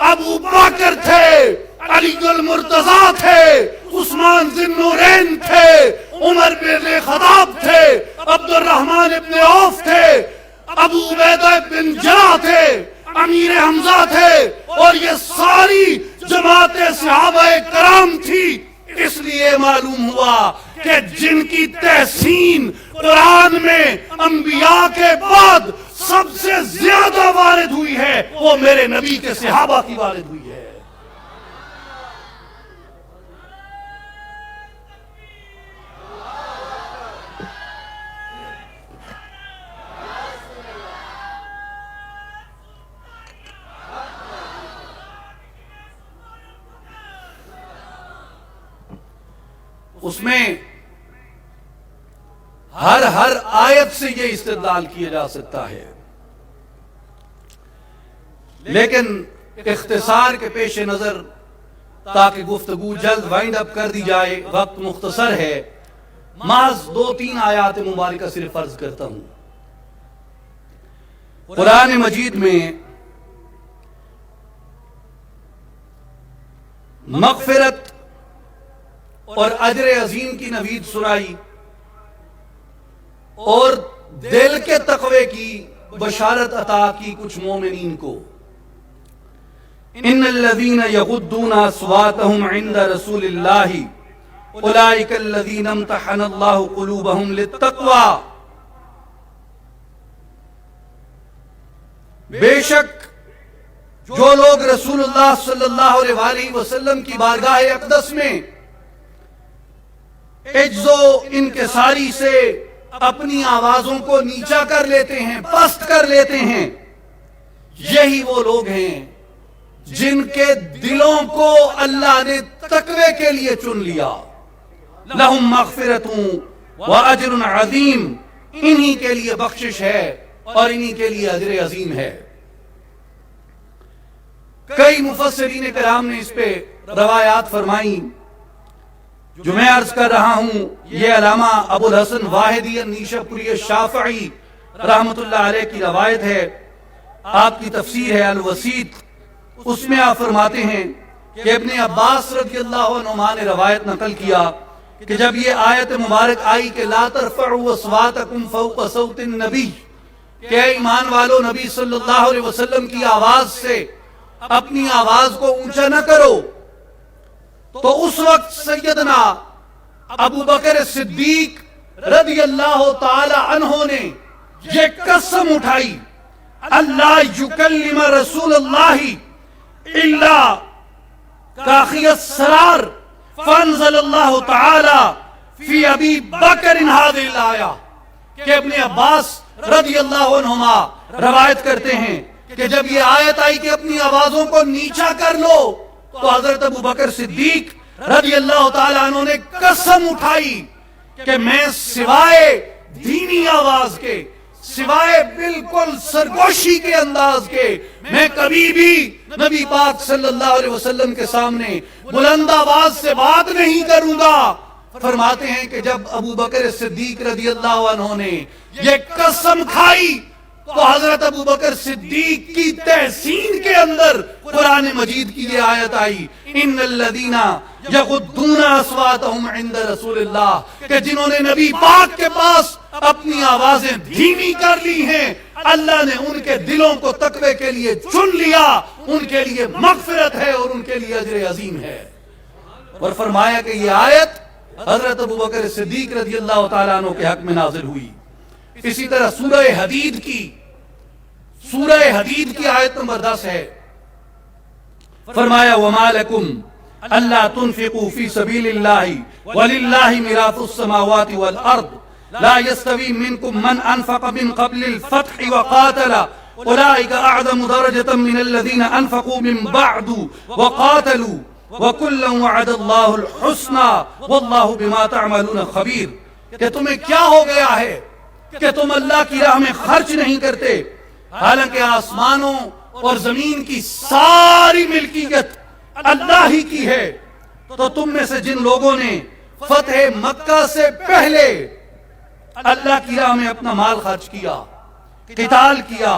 ابو بکر تھے، علی المرتضیٰ تھے، عثمان ذی النورین تھے، عمر بن خطاب تھے، عبد الرحمن ابن عوف تھے، ابو عبیدہ بن جراح تھے، امیر حمزہ تھے، اور یہ ساری جماعت صحابہ کرام تھی۔ اس لیے معلوم ہوا کہ جن کی تحسین قرآن میں انبیاء کے بعد سب سے زیادہ وارد ہوئی ہے، وہ میرے نبی کے صحابہ کی وارد ہوئی ہے۔ اس میں ہر آیت سے یہ استدلال کیا جا سکتا ہے، لیکن اختصار کے پیش نظر تاکہ گفتگو جلد وائنڈ اپ کر دی جائے، وقت مختصر ہے، محض 2-3 آیات مبارکہ صرف عرض کرتا ہوں۔ قرآن مجید میں مغفرت اور اجر عظیم کی نوید سنائی، اور دل کے تقوی کی بشارت عطا کی کچھ مومنین کو۔ ان الذین یغضون اصواتهم عند رسول اللہ اولئک الذین امتحن اللہ قلوبهم للتقوی۔ بے شک جو لوگ رسول اللہ صلی اللہ علیہ وسلم کی بارگاہ اقدس میں عجز و انکساری سے اپنی آوازوں کو نیچا کر لیتے ہیں، پست کر لیتے ہیں، یہی وہ لوگ ہیں جن کے دلوں کو اللہ نے تقوی کے لیے چن لیا۔ لہم مغفرت و اجر عظیم، انہی کے لیے بخشش ہے اور انہی کے لیے اجر عظیم ہے۔ کئی مفسرین کرام نے اس پہ روایات فرمائیں، جو میں عرض کر رہا ہوں یہ علامہ ابو الحسن واحدی النیشاپوری الشافعی رحمت اللہ علیہ کی روایت ہے۔ آپ کی تفسیر ہے الوسیط، اس میں آپ فرماتے ہیں کہ ابن عباس رضی اللہ عنہما نے روایت نقل کیا کہ جب یہ آیت مبارک آئی کہ لا ترفعوا اصواتکم فوق صوت النبی، کہ اے ایمان والو نبی صلی اللہ علیہ وسلم کی آواز سے اپنی آواز کو اونچا نہ کرو، تو اس وقت سیدنا ابو بکر صدیق رضی اللہ تعالی عنہ نے یہ قسم اٹھائی، اللہ یکلم رسول اللہ الا کاخی السرار، فانزل اللہ تعالی فی ابی بکر هذه الآیہ، کہ ابن عباس رضی اللہ عنہما روایت کرتے ہیں کہ جب یہ آیت آئی کہ اپنی آوازوں کو نیچا کر لو، تو حضرت ابو بکر صدیق رضی اللہ تعالیٰ عنہ نے قسم اٹھائی کہ میں سوائے دینی آواز کے، سوائے بالکل سرگوشی کے انداز کے، میں کبھی بھی نبی پاک صلی اللہ علیہ وسلم کے سامنے بلند آواز سے بات نہیں کروں گا۔ فرماتے ہیں کہ جب ابو بکر صدیق رضی اللہ عنہ نے یہ قسم کھائی تو حضرت ابو بکر صدیق کی تحسین کے اندر قرآن مجید کی یہ آیت آئی، ان الذین یغضون اصواتهم عند رسول اللہ، کہ جنہوں نے نبی پاک کے پاس اپنی آوازیں دھیمی کر لی ہیں، اللہ نے ان کے دلوں کو تقوی کے لیے چن لیا، ان کے لیے مغفرت ہے اور ان کے لیے اجر عظیم ہے۔ اور فرمایا کہ یہ آیت حضرت ابو بکر صدیق رضی اللہ تعالیٰ عنہ کے حق میں نازل ہوئی۔ اسی طرح سورہ حدید کی آیت نمبر 10 ہے، فرمایا وَمَا لَكُمْ أَلَّا تُنْفِقُوا فِي سَبِيلِ اللَّهِ وَلِلَّهِ مِيرَاثُ السَّمَاوَاتِ وَالْأَرْضِ لَا يَسْتَوِي مِنْكُمْ مَنْ أَنْفَقَ مِنْ قَبْلِ الْفَتْحِ وَقَاتَلَ أُولَئِكَ أَعْظَمُ دَرَجَةً مِنَ الَّذِينَ أَنْفَقُوا مِنْ بَعْدُ وَقَاتَلُوا وَكُلًّا وَعَدَ اللَّهُ الْحُسْنَى وَاللَّهُ بِمَا تَعْمَلُونَ خَبِيرٌ کہ تمہیں کیا ہو گیا ہے کہ تم اللہ کی راہ میں خرچ نہیں کرتے، حالانکہ آسمانوں اور زمین کی ساری ملکیت اللہ ہی کی ہے۔ تو تم میں سے جن لوگوں نے فتح مکہ سے پہلے اللہ کی راہ میں اپنا مال خرچ کیا، قتال کیا،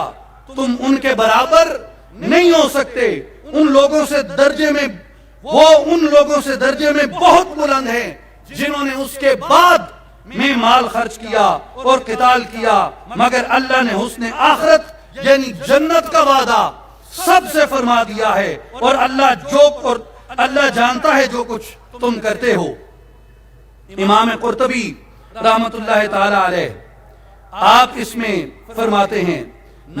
تم ان کے برابر نہیں ہو سکتے۔ ان لوگوں سے درجے میں بہت بلند ہیں جنہوں نے اس کے بعد میں مال خرچ کیا اور قتال کیا، مگر اللہ نے حسن آخرت یعنی جنت کا وعدہ سب سے فرما دیا ہے، اور اللہ جانتا ہے جو کچھ تم کرتے ہو۔ امام قرطبی رحمت اللہ تعالی علیہ آپ اس میں فرماتے ہیں،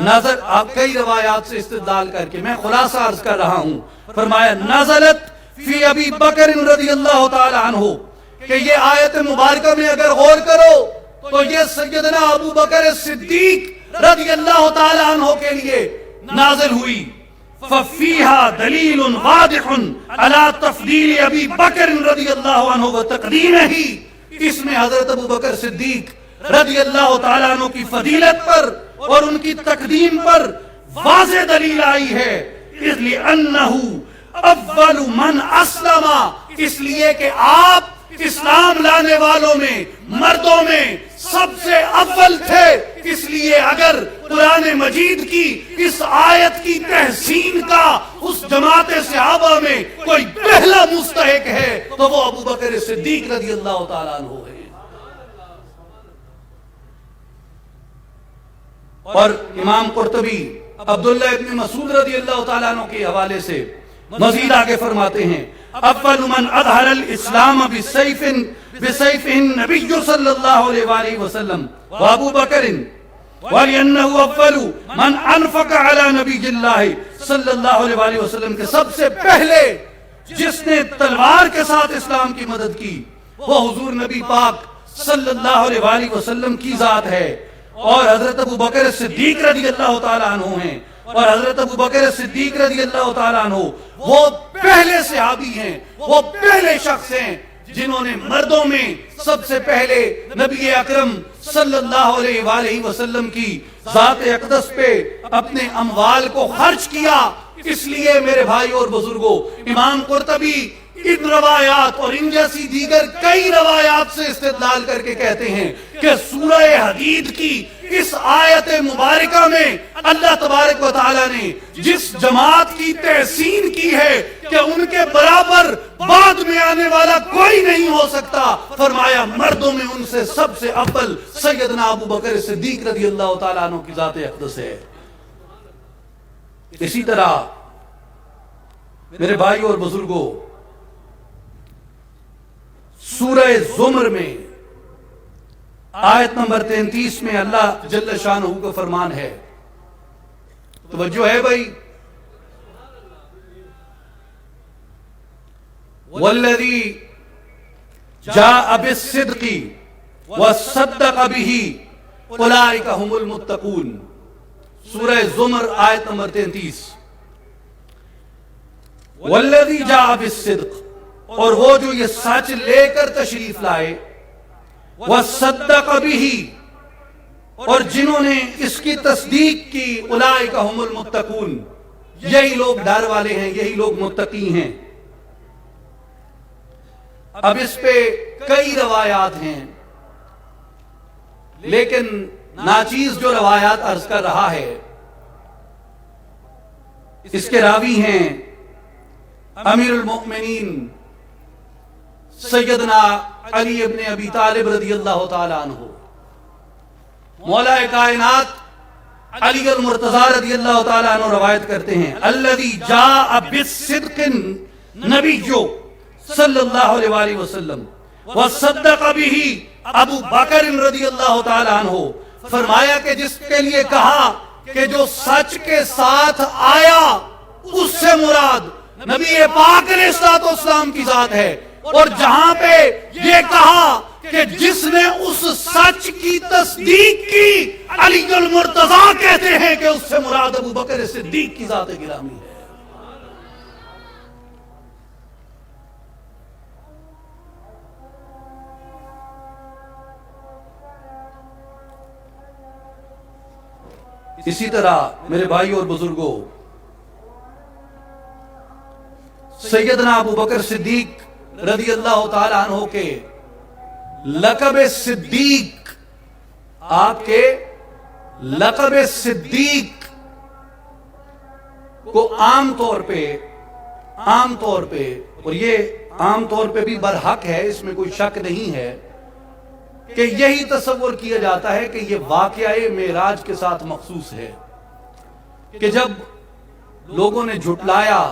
نظر آپ کئی روایات سے استدلال کر کے میں خلاصہ عرض کر رہا ہوں، فرمایا نزلت فی ابی بکر رضی اللہ تعالی عنہ کہ یہ آیت مبارکہ میں اگر غور کرو تو یہ سیدنا ابو بکر صدیق رضی اللہ تعالی عنہ کے لیے نازل ہوئی۔ فَفِيهَا دَلِيلٌ وَاضِحٌ عَلَى تَفْضِيلِ أَبِي بَكْرٍ رضی اللہ عنہ وَتَقْدِيمِهِ، اس میں حضرت ابو بکر صدیق رضی اللہ تعالیٰ عنہ کی فضیلت پر اور ان کی تقدیم پر واضح دلیل آئی ہے۔ اس لیے انہو اول من اسلم، اس لیے کہ آپ اسلام لانے والوں میں مردوں میں سب سے اول تھے۔ اس لیے اگر قرآن مجید کی اس آیت کی تحسین کا اس جماعت صحابہ میں کوئی پہلا مستحق ہے تو وہ ابو بکر صدیق رضی اللہ تعالیٰ عنہ ہے۔ اور امام قرطبی عبداللہ ابن مسعود رضی اللہ تعالیٰ عنہ کے حوالے سے مزید آگے فرماتے ہیں، اول من اظہر الاسلام بسیف النبی صلی اللہ علیہ وآلہ وسلم وابو بکر وَلِأَنَّهُ أَوَّلُ مَنْ أَنفَقَ عَلَى نَبِيِّ اللَّهِ صلی اللہ علیہ وآلہ وسلم کے سب سے پہلے جس نے تلوار کے ساتھ اسلام کی مدد کی وہ حضور نبی پاک صلی اللہ علیہ وآلہ وسلم کی ذات ہے، اور حضرت ابو بکر صدیق رضی اللہ تعالیٰ عنہ ہیں، اور حضرت ابو بکر صدیق رضی اللہ تعالیٰ عنہ وہ پہلے صحابی ہیں، وہ پہلے شخص ہیں جنہوں نے مردوں میں سب سے پہلے نبی اکرم صلی اللہ علیہ وآلہ وسلم کی ذات اقدس پہ اپنے اموال کو خرچ کیا۔ اس لیے میرے بھائی اور بزرگوں، امام قرطبی ان روایات اور ان جیسی دیگر کئی روایات سے استدلال کر کے کہتے ہیں کہ سورہ حدید کی اس آیت مبارکہ میں اللہ تبارک و تعالیٰ نے جس جماعت کی تحسین کی ہے کہ ان کے برابر بعد میں آنے والا کوئی نہیں ہو سکتا، فرمایا مردوں میں ان سے سب سے اول سیدنا ابو بکر صدیق رضی اللہ تعالیٰ عنہ کی ذات اقدس ہے۔ اسی طرح میرے بھائی اور بزرگوں، سورہ زمر میں آیت نمبر 33 میں اللہ جل شانہ کا فرمان ہے، توجہ ہے بھائی، والذی جاء بالصدق وصدق به اولئک هم المتقون، سورہ زمر آیت نمبر 33۔ والذی جاء بالصدق، اور وہ جو یہ سچ لے کر تشریف لائے، وصدق به، اور جنہوں نے اس کی تصدیق کی، اولئک هم المتقون، یہی لوگ ڈر والے ہیں، یہی لوگ متقی ہیں۔ اب اس پہ کئی روایات ہیں، لیکن ناچیز جو روایات عرض کر رہا ہے اس کے راوی ہیں امیر المؤمنین سیدنا علی ابن ابی طالب رضی اللہ تعالیٰ عنہ، مولا کائنات علی المرتضی رضی اللہ تعالیٰ عنہ روایت کرتے ہیں، الذی جاء بالصدق نبی صلی اللہ علیہ وآلہ وسلم وصدق به ابو بکر رضی اللہ تعالیٰ عنہ، فرمایا کہ جس کے لیے کہا کہ جو سچ کے ساتھ آیا اس سے مراد نبی پاک علیہ السلام کی ذات ہے، اور جہاں پہ یہ کہا کہ جس نے اس سچ کی تصدیق کی علی المرتضی کہتے ہیں کہ اس سے مراد ابو بکر صدیق کی ذات گرامی ہے۔ اسی طرح میرے بھائی اور بزرگوں، سیدنا ابو بکر صدیق رضی اللہ تعالی عنہ کے لقب صدیق، آپ کے لقب صدیق کو عام طور پہ اور یہ عام طور پہ بھی برحق ہے، اس میں کوئی شک نہیں ہے کہ یہی تصور کیا جاتا ہے کہ یہ واقعہ معراج کے ساتھ مخصوص ہے، کہ جب لوگوں نے جھٹلایا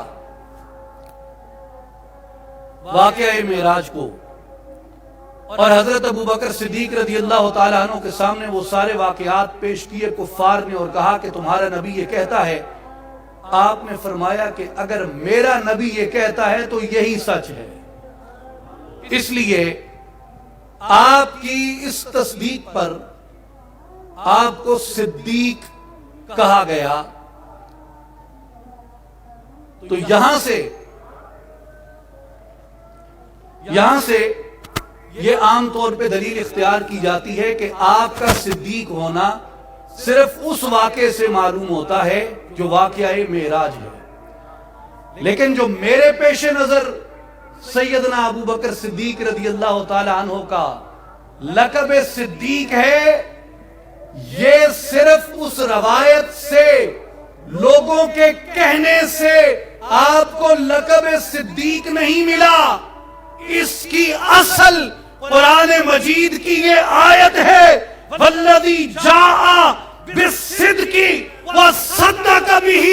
واقعہ معراج کو اور حضرت ابو بکر صدیق رضی اللہ تعالیٰ عنہ کے سامنے وہ سارے واقعات پیش کیے کفار نے اور کہا کہ تمہارا نبی یہ کہتا ہے، آپ نے فرمایا کہ اگر میرا نبی یہ کہتا ہے تو یہی سچ ہے، اس لیے آپ کی اس تصدیق پر آپ کو صدیق کہا گیا۔ تو یہاں سے یہ عام طور پہ دلیل اختیار کی جاتی ہے کہ آپ کا صدیق ہونا صرف اس واقعے سے معلوم ہوتا ہے جو واقعہ معراج ہے، لیکن جو میرے پیش نظر سیدنا ابو بکر صدیق رضی اللہ تعالی عنہ کا لقب صدیق ہے، یہ صرف اس روایت سے، لوگوں کے کہنے سے آپ کو لقب صدیق نہیں ملا، اس کی اصل قرآن مجید کی یہ آیت ہے، والذی جاء بالصدق وصدق بہ،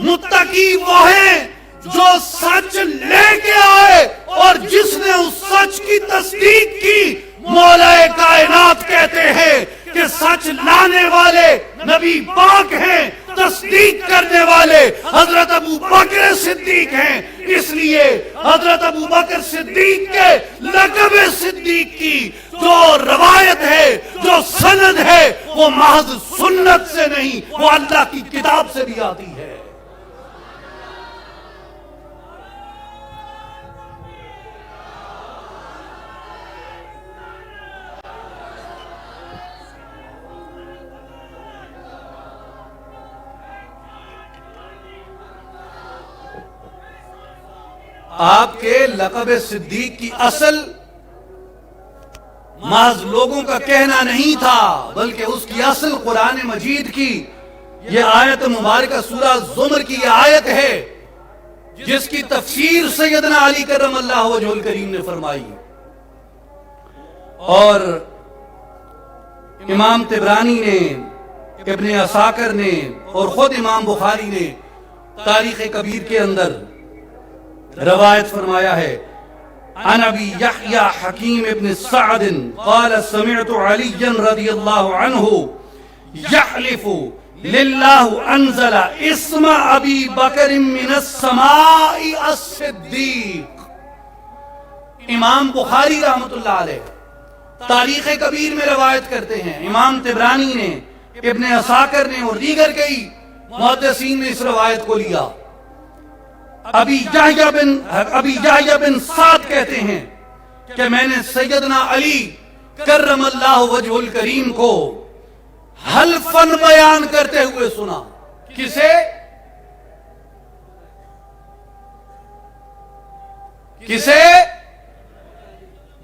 متقی وہ ہیں جو سچ لے کے آئے اور جس نے اس سچ کی تصدیق کی۔ مولا کائنات کہتے ہیں کہ سچ لانے والے نبی پاک ہیں، تصدیق کرنے والے حضرت ابو بکر صدیق ہیں، اس لیے حضرت ابو بکر صدیق کے لقب صدیق کی جو روایت ہے، جو سند ہے، وہ محض سنت سے نہیں، وہ اللہ کی کتاب سے بھی آتی ہے۔ آپ کے لقب صدیق کی اصل محض لوگوں کا کہنا نہیں تھا، بلکہ اس کی اصل قرآن مجید کی یہ آیت مبارکہ سورہ زمر کی یہ آیت ہے، جس کی تفسیر سیدنا علی کرم اللہ وجہ الکریم نے فرمائی، اور امام طبرانی نے، ابن عساکر نے اور خود امام بخاری نے تاریخ کبیر کے اندر روایت فرمایا ہے۔ عن ابی یحییٰ حکیم ابن سعد قال سمعت علی رضی اللہ عنہ یحلف للہ انزل اسم ابی بکر من السماء الصدیق۔ امام بخاری رحمت اللہ علیہ تاریخ کبیر میں روایت کرتے ہیں، امام طبرانی نے، ابن عساکر نے اور دیگر کئی محدثین نے اس روایت کو لیا۔ ابی یحییٰ بن سعد کہتے ہیں کہ میں نے سیدنا علی کرم اللہ وجہ الکریم کو حلفاً بیان کرتے ہوئے سنا۔ کسے؟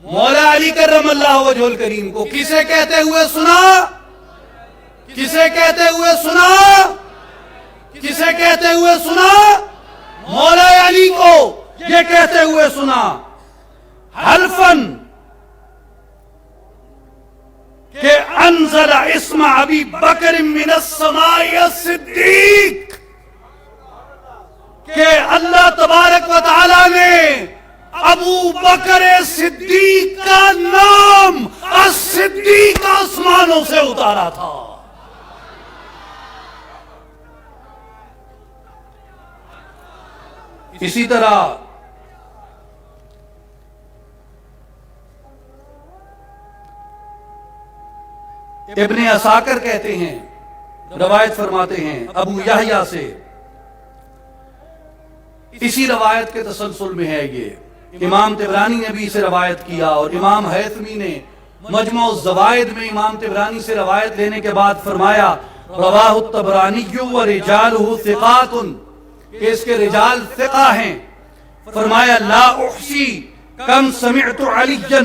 مولا علی کرم اللہ وجہ الکریم کو کسے کہتے ہوئے سنا؟ کسے کہتے ہوئے سنا؟ کسے کہتے ہوئے سنا؟ مولا علی کو یہ کہتے ہوئے سنا، حلفاً کہ انزل اسم ابی بکر من السماء الصدیق، کہ اللہ تبارک و تعالی نے ابو بکر صدیق کا نام الصدیق آسمانوں سے اتارا تھا۔ اسی طرح ابن عساکر کہتے ہیں، روایت فرماتے ہیں ابو یحییٰ سے، اسی روایت کے تسلسل میں ہے یہ، امام طبرانی نے بھی اسے روایت کیا، اور امام حیثمی نے مجمع الزوائد میں امام طبرانی سے روایت لینے کے بعد فرمایا رواہ الطبرانی و رجالہ ثقات، کہ اس کے رجال ثقہ ہیں. فرمایا لا احصی کم سمعت علیا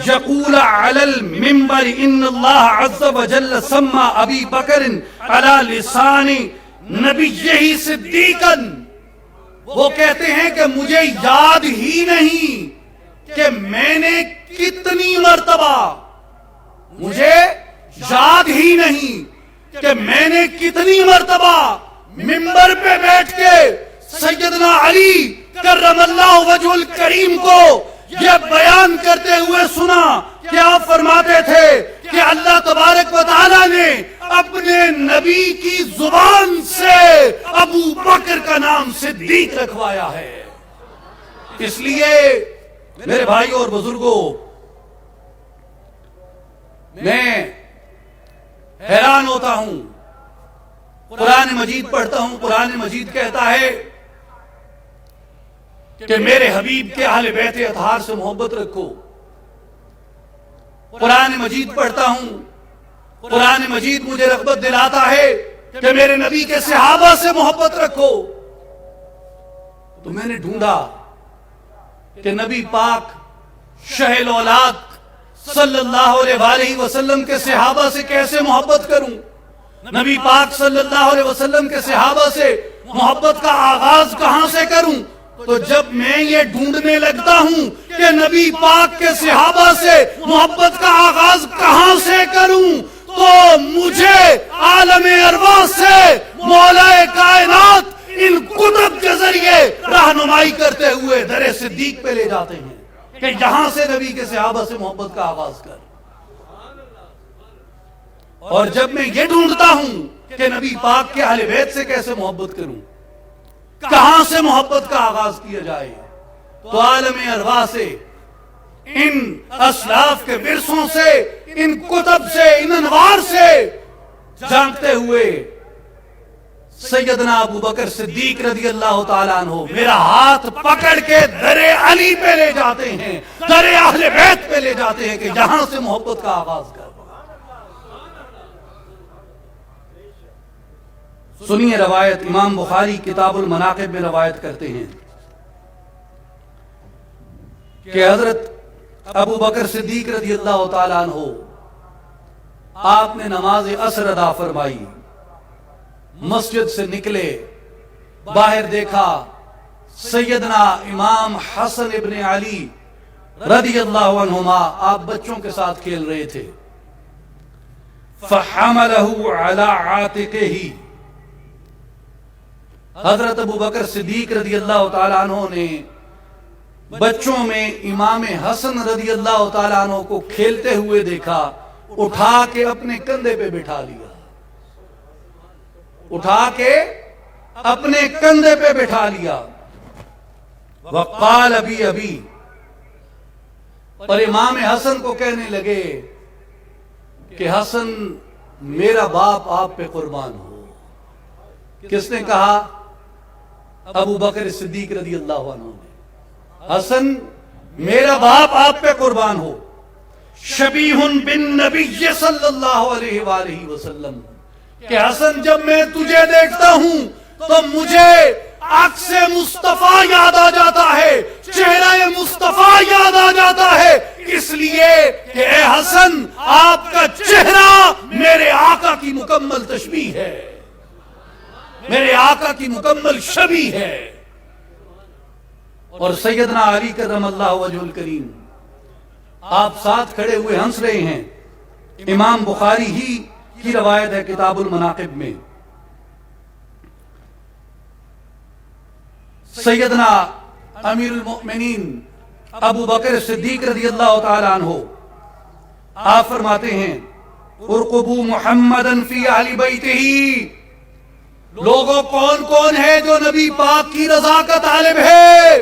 یقول علی المنبر ان اللہ عز وجل سمى ابی بکر علی لسان نبیہ صدیقا. وہ کہتے ہیں کہ مجھے یاد ہی نہیں کہ میں نے کتنی مرتبہ، مجھے یاد ہی نہیں کہ میں نے کتنی مرتبہ منبر پہ بیٹھ کے سیدنا علی کرم اللہ وجہ الکریم کو یہ بیان کرتے ہوئے سنا کہ آپ فرماتے تھے کہ اللہ تبارک و تعالیٰ نے اپنے نبی کی زبان سے ابو بکر کا نام صدیق رکھوایا ہے. اس لیے میرے بھائی اور بزرگوں، میں حیران ہوتا ہوں، قرآن مجید پڑھتا ہوں، قرآن مجید کہتا ہے کہ میرے حبیب کے اہل بیت اطہار سے محبت رکھو. قرآن مجید پڑھتا ہوں، قرآن مجید مجھے رغبت دلاتا ہے کہ میرے نبی کے صحابہ سے محبت رکھو. تو میں نے ڈھونڈا کہ نبی پاک شہل اولاد صلی اللہ علیہ وآلہ وسلم کے صحابہ سے کیسے محبت کروں. نبی پاک صلی اللہ علیہ وسلم کے صحابہ سے محبت کا آغاز کہاں سے کروں. تو جب میں یہ ڈھونڈنے لگتا ہوں کہ نبی پاک کے صحابہ سے محبت کا آغاز کہاں سے کروں، تو مجھے عالم ارواح سے مولا کائنات ان کتب کے ذریعے رہنمائی کرتے ہوئے در صدیق پہ لے جاتے ہیں کہ یہاں سے نبی کے صحابہ سے محبت کا آغاز کر. اور جب میں یہ ڈھونڈتا ہوں کہ نبی پاک کے اہل بیت سے کیسے محبت کروں، کہاں سے محبت کا آغاز کیا جائے، تو عالم ارواح سے، ان اسلاف کے ورثوں سے، ان کتب سے، ان انوار سے جانتے ہوئے سیدنا ابو بکر صدیق رضی اللہ تعالیٰ عنہ میرا ہاتھ پکڑ کے در علی پہ لے جاتے ہیں، در اہل بیت پہ لے جاتے ہیں کہ جہاں سے محبت کا آغاز کر. سنیے روایت، امام بخاری کتاب المناقب میں روایت کرتے ہیں کہ حضرت ابو بکر صدیق رضی اللہ تعالیٰ عنہ آپ نے نماز عصر ادا فرمائی، مسجد سے نکلے، باہر دیکھا سیدنا امام حسن ابن علی رضی اللہ عنہما آپ بچوں کے ساتھ کھیل رہے تھے. فحملہ علی عاتقہ، حضرت ابو بکر صدیق رضی اللہ تعالیٰ عنہ نے بچوں میں امام حسن رضی اللہ تعالیٰ عنہ کو کھیلتے ہوئے دیکھا، اٹھا کے اپنے کندھے پہ بٹھا لیا، اٹھا کے اپنے کندھے پہ بٹھا لیا. وقال ابی ابی، اور امام حسن کو کہنے لگے کہ حسن میرا باپ آپ پہ قربان ہو. کس نے کہا؟ ابو بکر صدیق رضی اللہ عنہ نے. حسن میرا باپ آپ پہ قربان ہو. شبیہ بالنبی صلی اللہ علیہ وآلہ وسلم، کہ حسن جب میں تجھے دیکھتا ہوں تو مجھے عکس مصطفیٰ یاد آ جاتا ہے، چہرہ مصطفیٰ یاد آ جاتا ہے، اس لیے کہ اے حسن آپ کا چہرہ میرے آقا کی مکمل تشبیہ ہے، میرے آقا کی مکمل شبیہ ہے. اور سیدنا علی کرم اللہ وجہ الکریم آپ ساتھ کھڑے ہوئے ہنس رہے ہیں. امام بخاری ہی کی روایت ہے کتاب المناقب میں. سیدنا امیر المؤمنین ابو بکر صدیق رضی اللہ تعالیٰ عنہ آپ فرماتے ہیں ارقبوا محمدا فی اہل بیتہ، لوگوں کون کون ہے جو نبی پاک کی رضا کا طالب ہے،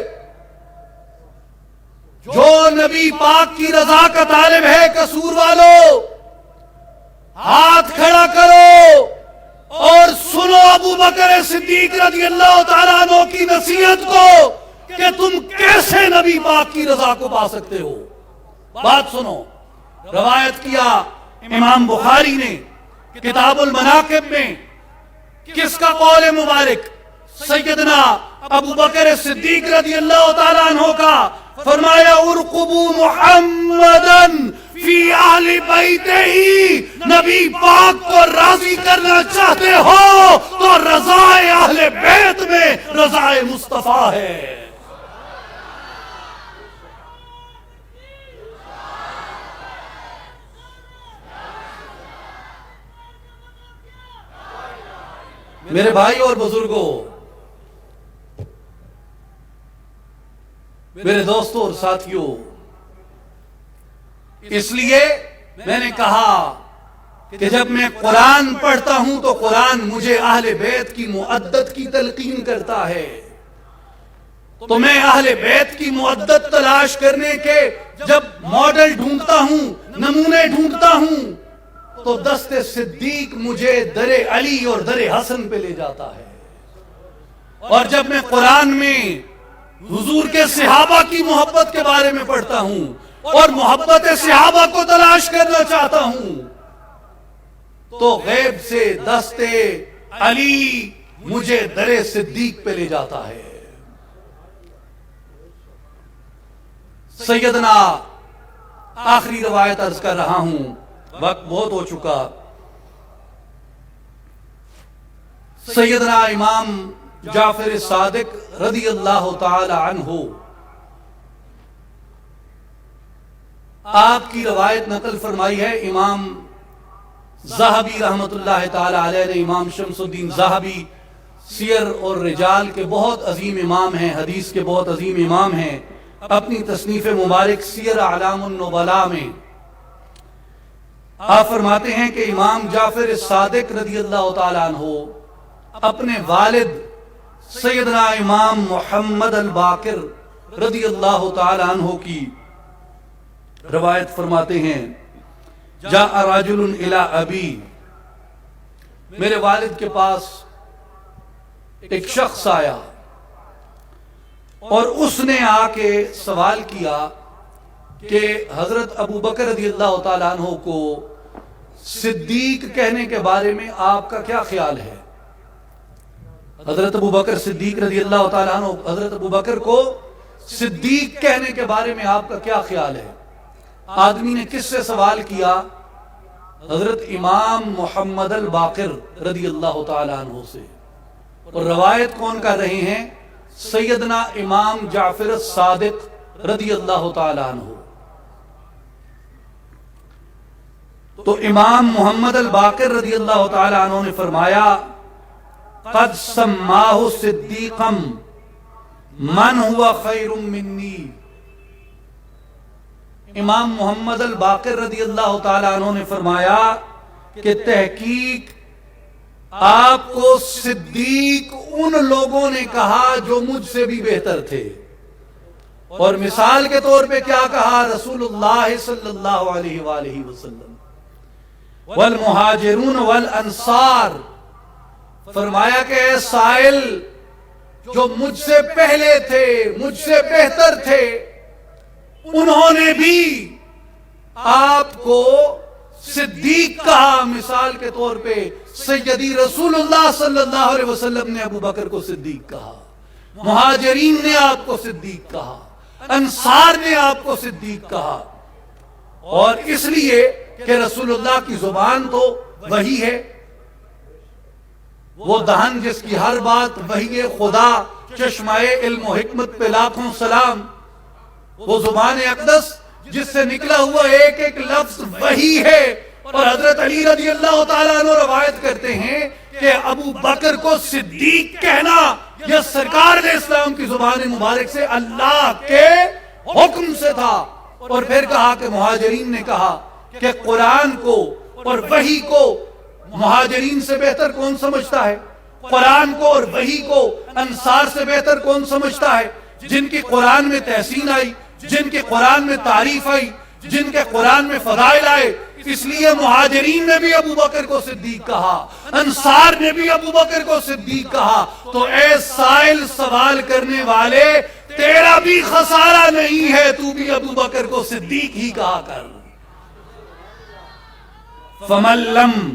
جو نبی پاک کی رضا کا طالب ہے، قصور والو ہاتھ کھڑا کرو اور سنو ابو بکر صدیق رضی اللہ تعالیٰ عنہ کی نصیحت کو کہ تم کیسے نبی پاک کی رضا کو پا سکتے ہو. بات سنو. روایت کیا امام بخاری نے کتاب المناقب میں کس کا قول مبارک؟ سیدنا ابو بکر صدیق رضی اللہ تعالیٰ عنہ کا۔ فرمایا ارقبوا محمدن فی اہل بیتہ، نبی پاک کو راضی کرنا چاہتے ہو تو رضائے اہل بیت میں رضائے مصطفیٰ ہے۔ میرے بھائی اور بزرگوں، میرے دوستوں اور ساتھیوں، اس لیے میں نے کہا کہ جب میں قرآن پڑھتا ہوں تو قرآن مجھے اہل بیت کی مودت کی تلقین کرتا ہے، تو میں اہل بیت کی مودت تلاش کرنے کے جب ماڈل ڈھونڈتا ہوں، نمونے ڈھونڈتا ہوں، تو دست صدیق مجھے در علی اور در حسن پہ لے جاتا ہے۔ اور جب میں قرآن میں حضور کے صحابہ کی محبت کے بارے میں پڑھتا ہوں اور محبت صحابہ کو تلاش کرنا چاہتا ہوں، تو غیب سے دست علی مجھے در صدیق پہ لے جاتا ہے۔ سیدنا آخری روایت عرض کر رہا ہوں، وقت بہت ہو چکا۔ سیدنا امام جعفر صادق رضی اللہ تعالی عنہ آپ کی روایت نقل فرمائی ہے۔ امام ذہبی رحمت اللہ تعالی علیہ نے، امام شمس الدین ذہبی سیر اور رجال کے بہت عظیم امام ہیں، حدیث کے بہت عظیم امام ہیں، اپنی تصنیف مبارک سیر اعلام النبلاء میں آپ فرماتے ہیں کہ امام جعفر صادق رضی اللہ تعالیٰ عنہ اپنے والد سیدنا امام محمد الباقر رضی اللہ تعالیٰ عنہ کی روایت فرماتے ہیں، جاء رجل الی ابی، میرے والد کے پاس ایک شخص آیا اور اس نے آ کے سوال کیا کہ حضرت ابو بکر رضی اللہ تعالیٰ عنہ کو صدیق کہنے کے بارے میں آپ کا کیا خیال ہے؟ حضرت ابو بکر صدیق رضی اللہ تعالیٰ عنہ، حضرت ابو بکر کو صدیق کہنے کے بارے میں آپ کا کیا خیال ہے؟ آدمی نے کس سے سوال کیا؟ حضرت امام محمد الباقر رضی اللہ تعالیٰ عنہ سے۔ اور روایت کون کر رہے ہیں؟ سیدنا امام جعفر الصادق رضی اللہ تعالیٰ عنہ۔ تو امام محمد الباقر رضی اللہ تعالیٰ عنہ نے فرمایا، قد سماہ صدیقا من ہوا خیر منی۔ امام محمد الباقر رضی اللہ تعالیٰ عنہ نے فرمایا کہ تحقیق آپ کو صدیق ان لوگوں نے کہا جو مجھ سے بھی بہتر تھے۔ اور مثال کے طور پہ کیا کہا؟ رسول اللہ صلی اللہ علیہ وآلہ وسلم، والمہاجرون والانصار، فرمایا کہ اے سائل، جو مجھ سے پہلے تھے، مجھ سے بہتر تھے، انہوں نے بھی آپ کو صدیق کہا۔ مثال کے طور پہ سیدی رسول اللہ صلی اللہ علیہ وسلم نے ابو بکر کو صدیق کہا، مہاجرین نے آپ کو صدیق کہا، انصار نے آپ کو صدیق کہا۔ اور اس لیے کہ رسول اللہ کی زبان تو وہی ہے، وہ دہن جس کی ہر بات وحی خدا، چشمہ علم و حکمت پہ لاکھوں سلام، وہ زبان اقدس جس سے نکلا ہوا ایک ایک لفظ وحی ہے۔ اور حضرت علی رضی اللہ تعالیٰ عنہ روایت کرتے ہیں کہ ابو بکر کو صدیق کہنا یہ سرکار اسلام کی زبان مبارک سے اللہ کے حکم سے تھا۔ اور پھر کہا کہ مہاجرین نے کہا کہ قرآن کو اور وحی کو مہاجرین سے بہتر کون سمجھتا ہے؟ قرآن کو اور وحی کو انصار سے بہتر کون سمجھتا ہے؟ جن کی قرآن میں تحسین آئی، جن کے قرآن میں تعریف آئی، جن کے قرآن میں فضائل آئے۔ اس لیے مہاجرین نے بھی ابو بکر کو صدیق کہا، انصار نے بھی ابو بکر کو صدیق کہا۔ تو اے سائل، سوال کرنے والے، تیرا بھی خسارہ نہیں ہے، تو بھی ابو بکر کو صدیق ہی کہا کر۔ فَمَن لَّمْ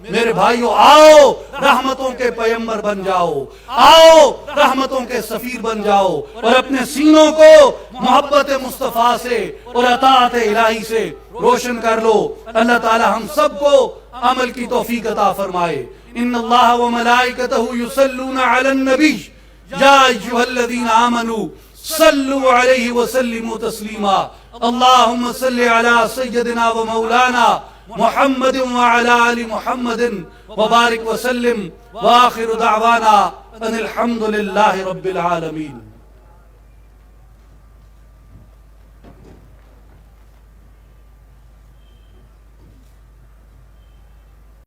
میرے بھائیو، آؤ رحمتوں کے پیمبر بن جاؤ، آؤ رحمتوں کے سفیر بن جاؤ، اور اپنے سینوں کو محبت مصطفیٰ سے اور اطاعت الہی سے روشن کر لو۔ اللہ تعالی ہم سب کو عمل کی توفیق عطا فرمائے۔ ان اللہ و ملائکتہ یصلون علی النبی یا ایھا الذین آمنوا صلوا علیہ وسلموا تسلیما۔ اللہم صل علی سیدنا و مولانا محمد وعلی آل محمد وبارک وسلم، وآخر دعوانا ان الحمد للہ رب العالمین۔